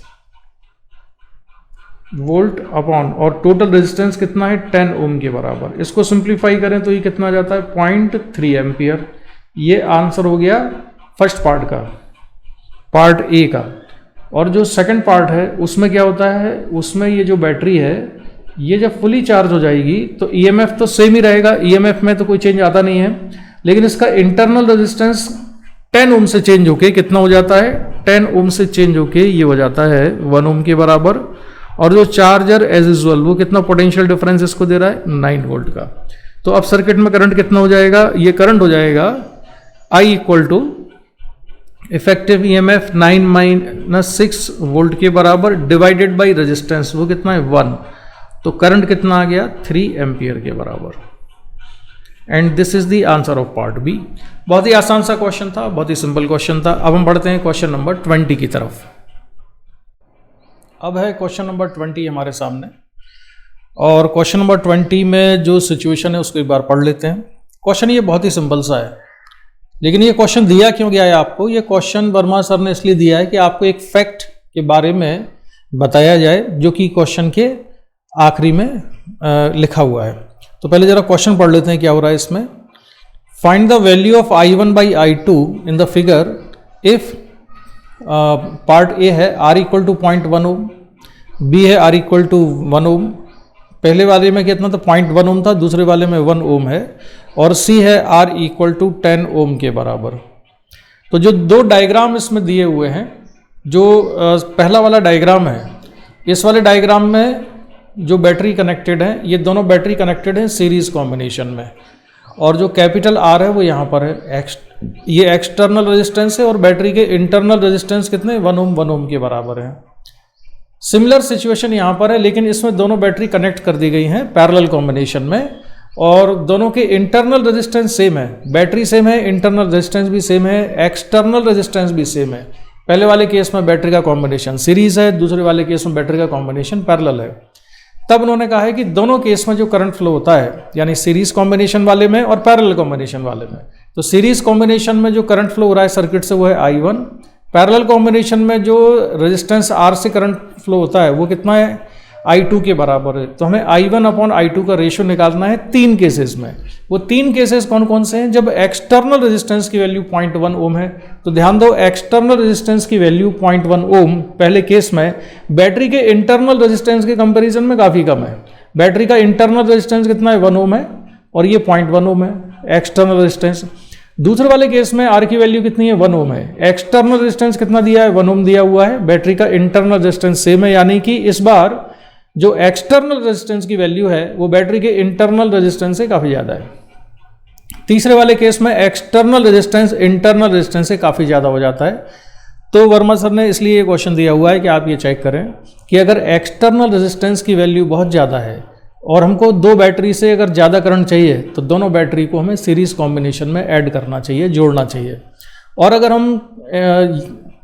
वोल्ट अपॉन, और टोटल रेजिस्टेंस कितना है 10 ओम के बराबर। इसको सिंप्लीफाई करें तो ये कितना आ जाता है 0.3 एम्पियर। ये आंसर हो गया फर्स्ट पार्ट का, पार्ट ए का। और जो सेकंड पार्ट है उसमें क्या होता है, उसमें ये जो बैटरी है ये जब फुली चार्ज हो जाएगी तो ईएमएफ तो सेम ही रहेगा, ईएमएफ में तो कोई चेंज आता नहीं है, लेकिन इसका इंटरनल रेजिस्टेंस 10 ओम से चेंज होके कितना हो जाता है, 10 ओम से चेंज होके ये हो जाता है 1 ओम के बराबर। और जो चार्जर एज यूजुअल वो कितना पोटेंशियल डिफरेंस इसको दे रहा है, 9 वोल्ट का। तो अब सर्किट में करंट कितना हो जाएगा, ये करंट हो जाएगा I equal to effective EMF 9 - 6 volt के बराबर डिवाइडेड बाई रेजिस्टेंस, वो कितना है 1, तो करंट कितना आ गया 3 एम्पियर के बराबर। And this is the answer of part B. बहुत ही आसान सा क्वेश्चन था, बहुत ही सिंपल क्वेश्चन था। अब हम बढ़ते हैं क्वेश्चन नंबर 20 की तरफ। अब है क्वेश्चन नंबर 20 हमारे सामने, और क्वेश्चन नंबर 20 में जो सिचुएशन है उसको एक बार पढ़ लेते हैं। क्वेश्चन ये बहुत ही सिंपल सा है, लेकिन ये क्वेश्चन दिया क्यों गया है आपको, ये क्वेश्चन वर्मा सर ने इसलिए दिया है कि आपको एक फैक्ट के बारे में बताया जाए जो कि क्वेश्चन के आखिरी में लिखा हुआ है। तो पहले जरा क्वेश्चन पढ़ लेते हैं क्या हो रहा है इसमें। Find the value of I1 by I2 in the figure if part A है R equal to 0.1 ohm, B है R इक्वल टू 1 ओम, पहले वाले में कितना था 0.1 ओम था, दूसरे वाले में 1 ओम है, और सी है R इक्वल टू 10 ओम के बराबर। तो जो दो डायग्राम इसमें दिए हुए हैं, जो पहला वाला डायग्राम है, इस वाले डायग्राम में जो बैटरी कनेक्टेड है, ये दोनों बैटरी कनेक्टेड हैं सीरीज कॉम्बिनेशन में, और जो कैपिटल R है वो यहाँ पर है, ये एक्सटर्नल रेजिस्टेंस है, और बैटरी के इंटरनल रेजिस्टेंस कितने 1 ओम के बराबर है। सिमिलर सिचुएशन यहाँ पर है, लेकिन इसमें दोनों बैटरी कनेक्ट कर दी गई हैं पैरेलल कॉम्बिनेशन में, और दोनों के इंटरनल रेजिस्टेंस सेम है, बैटरी सेम है, इंटरनल रेजिस्टेंस भी सेम है, एक्सटर्नल रेजिस्टेंस भी सेम है। पहले वाले केस में बैटरी का कॉम्बिनेशन सीरीज है, दूसरे वाले केस में बैटरी का कॉम्बिनेशन पैरेलल है। तब उन्होंने कहा है कि दोनों केस में जो करंट फ्लो होता है, यानी सीरीज कॉम्बिनेशन वाले में और पैरेलल कॉम्बिनेशन वाले में, तो सीरीज कॉम्बिनेशन में जो करंट फ्लो हो रहा है सर्किट से वो है I1, पैरेलल कॉम्बिनेशन में जो रेजिस्टेंस R से करंट फ्लो होता है वो कितना है I2 के बराबर है। तो हमें I1 अपॉन I2 का रेशियो निकालना है 3 केसेस में। वो 3 केसेस कौन कौन से हैं, जब एक्सटर्नल रेजिस्टेंस की वैल्यू 0.1 ओम है, तो ध्यान दो एक्सटर्नल रेजिस्टेंस की वैल्यू 0.1 ओम पहले केस में बैटरी के इंटरनल रेजिस्टेंस के कंपैरिजन में काफ़ी कम है। बैटरी का इंटरनल रेजिस्टेंस कितना है 1 ओम है, और ये 0.1 ओम है एक्सटर्नल रेजिस्टेंस। दूसरे वाले केस में R की वैल्यू कितनी है 1 ओम है, एक्सटर्नल रेजिस्टेंस कितना दिया है 1 ओम दिया हुआ है, बैटरी का इंटरनल रेजिस्टेंस सेम है, यानी कि इस बार जो एक्सटर्नल रेजिस्टेंस की वैल्यू है वो बैटरी के इंटरनल रेजिस्टेंस से काफ़ी ज़्यादा है। तीसरे वाले केस में एक्सटर्नल रेजिस्टेंस इंटरनल रेजिस्टेंस से काफ़ी ज़्यादा हो जाता है। तो वर्मा सर ने इसलिए ये क्वेश्चन दिया हुआ है कि आप ये चेक करें कि अगर एक्सटर्नल रेजिस्टेंस की वैल्यू बहुत ज़्यादा है और हमको दो बैटरी से अगर ज़्यादा करंट चाहिए तो दोनों बैटरी को हमें सीरीज कॉम्बिनेशन में ऐड करना चाहिए, जोड़ना चाहिए। और अगर हम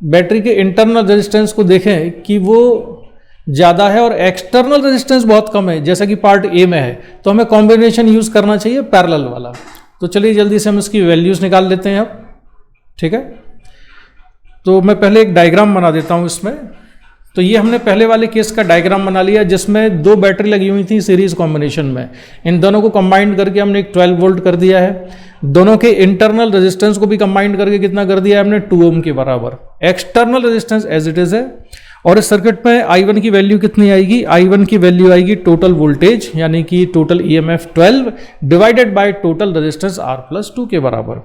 बैटरी के इंटरनल रेजिस्टेंस को देखें कि वो ज़्यादा है और एक्सटर्नल रेजिस्टेंस बहुत कम है, जैसा कि पार्ट ए में है, तो हमें कॉम्बिनेशन यूज़ करना चाहिए पैरेलल वाला। तो चलिए जल्दी से हम इसकी वैल्यूज़ निकाल लेते हैं अब, ठीक है। तो मैं पहले एक डायग्राम बना देता हूँ इसमें। तो ये हमने पहले वाले केस का डायग्राम बना लिया जिसमें दो बैटरी लगी हुई थी सीरीज कॉम्बिनेशन में, इन दोनों को कंबाइंड करके हमने एक 12 वोल्ट कर दिया है। दोनों के इंटरनल रेजिस्टेंस को भी कंबाइंड करके कितना कर दिया है हमने 2 ओम के बराबर। External resistance as it is है, और इस सर्किट में I1 की वैल्यू कितनी आएगी, I1 की वैल्यू आएगी टोटल वोल्टेज यानी कि total EMF 12 divided by total resistance R+2 के बराबर।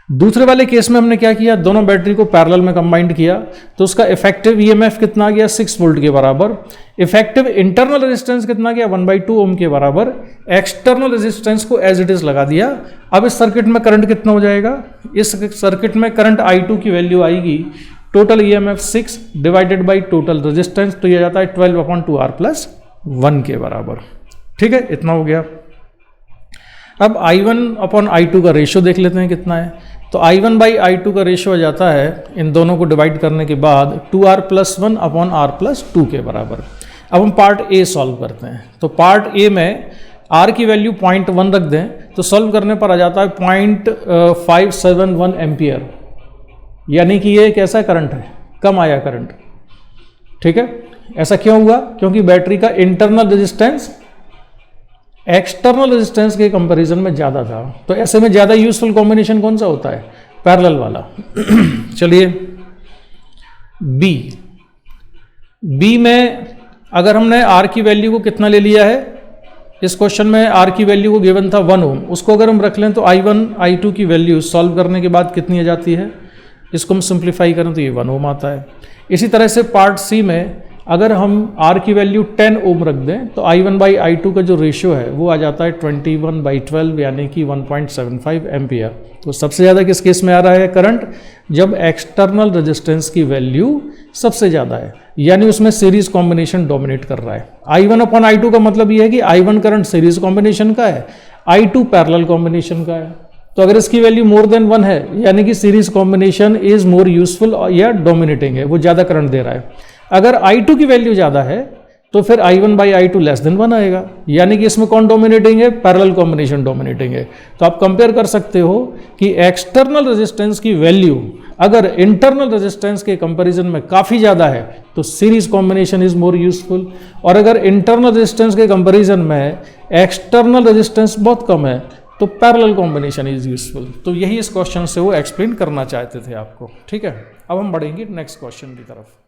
दूसरे वाले केस में हमने क्या किया, दोनों बैटरी को पैरेलल में कंबाइंड किया, तो उसका इफेक्टिव EMF कितना आ गया 6 वोल्ट के बराबर। इफेक्टिव इंटरनल रेजिस्टेंस कितना गया 1/2 ओम के बराबर। एक्सटर्नल रेजिस्टेंस को एज इट इज लगा दिया। अब इस सर्किट में करंट कितना हो जाएगा, इस सर्किट में करंट I2 की वैल्यू आएगी total EMF 6 divided by total resistance, तो ये जाता है 12/2R+1 के बराबर। ठीक है, इतना हो गया। अब I1/I2 का रेशियो देख लेते हैं कितना है। तो I1/I2 का रेशियो हो जाता है इन दोनों को डिवाइड करने के बाद 2R+1/R+2 के बराबर। अब हम पार्ट ए सॉल्व करते हैं। तो पार्ट ए में R की वैल्यू 0.1 रख दें तो सॉल्व करने पर आ जाता है 0.571 एम्पियर, यानी कि ये कैसा करंट है, कम आया करंट। ठीक है, ऐसा क्यों हुआ, क्योंकि बैटरी का इंटरनल रेजिस्टेंस एक्सटर्नल रेजिस्टेंस के कंपैरिजन में ज़्यादा था। तो ऐसे में ज़्यादा यूजफुल कॉम्बिनेशन कौन सा होता है, पैरेलल वाला। चलिए बी, बी में अगर हमने आर की वैल्यू को कितना ले लिया है, इस क्वेश्चन में आर की वैल्यू को गिवन था 1 ओम, उसको अगर हम रख लें तो I1 I2 की वैल्यू सॉल्व करने के बाद कितनी आ जाती है, इसको हम सिंप्लीफाई करें तो ये 1 ओम आता है। इसी तरह से पार्ट सी में अगर हम आर की वैल्यू 10 ओम रख दें तो I1 बाई I2 का जो रेशियो है वो आ जाता है 21/12 यानी कि 1.75 एम्पियर। तो सबसे ज़्यादा किस केस में आ रहा है करंट, जब एक्सटर्नल रेजिस्टेंस की वैल्यू सबसे ज़्यादा है, यानी उसमें सीरीज कॉम्बिनेशन डोमिनेट कर रहा है। I1 अपॉन I2 का मतलब ये है कि I1 करंट सीरीज कॉम्बिनेशन का है, I2 पैरेलल कॉम्बिनेशन का है। तो अगर इसकी वैल्यू मोर देन 1 है यानी कि series combination is more useful या डोमिनेटिंग है, वो ज़्यादा करंट दे रहा है। अगर I2 की वैल्यू ज़्यादा है तो फिर I1 by I2 less than 1 आएगा, यानी कि इसमें कौन डोमिनेटिंग है, पैरेलल कॉम्बिनेशन डोमिनेटिंग है। तो आप कंपेयर कर सकते हो कि एक्सटर्नल रेजिस्टेंस की वैल्यू अगर इंटरनल रेजिस्टेंस के कंपैरिजन में काफ़ी ज़्यादा है तो series combination is more useful, और अगर इंटरनल रेजिस्टेंस के कंपैरिजन में एक्सटर्नल रेजिस्टेंस बहुत कम है तो पैरेलल कॉम्बिनेशन इज यूजफुल। तो यही इस क्वेश्चन से वो एक्सप्लेन करना चाहते थे आपको। ठीक है, अब हम बढ़ेंगे नेक्स्ट क्वेश्चन की तरफ।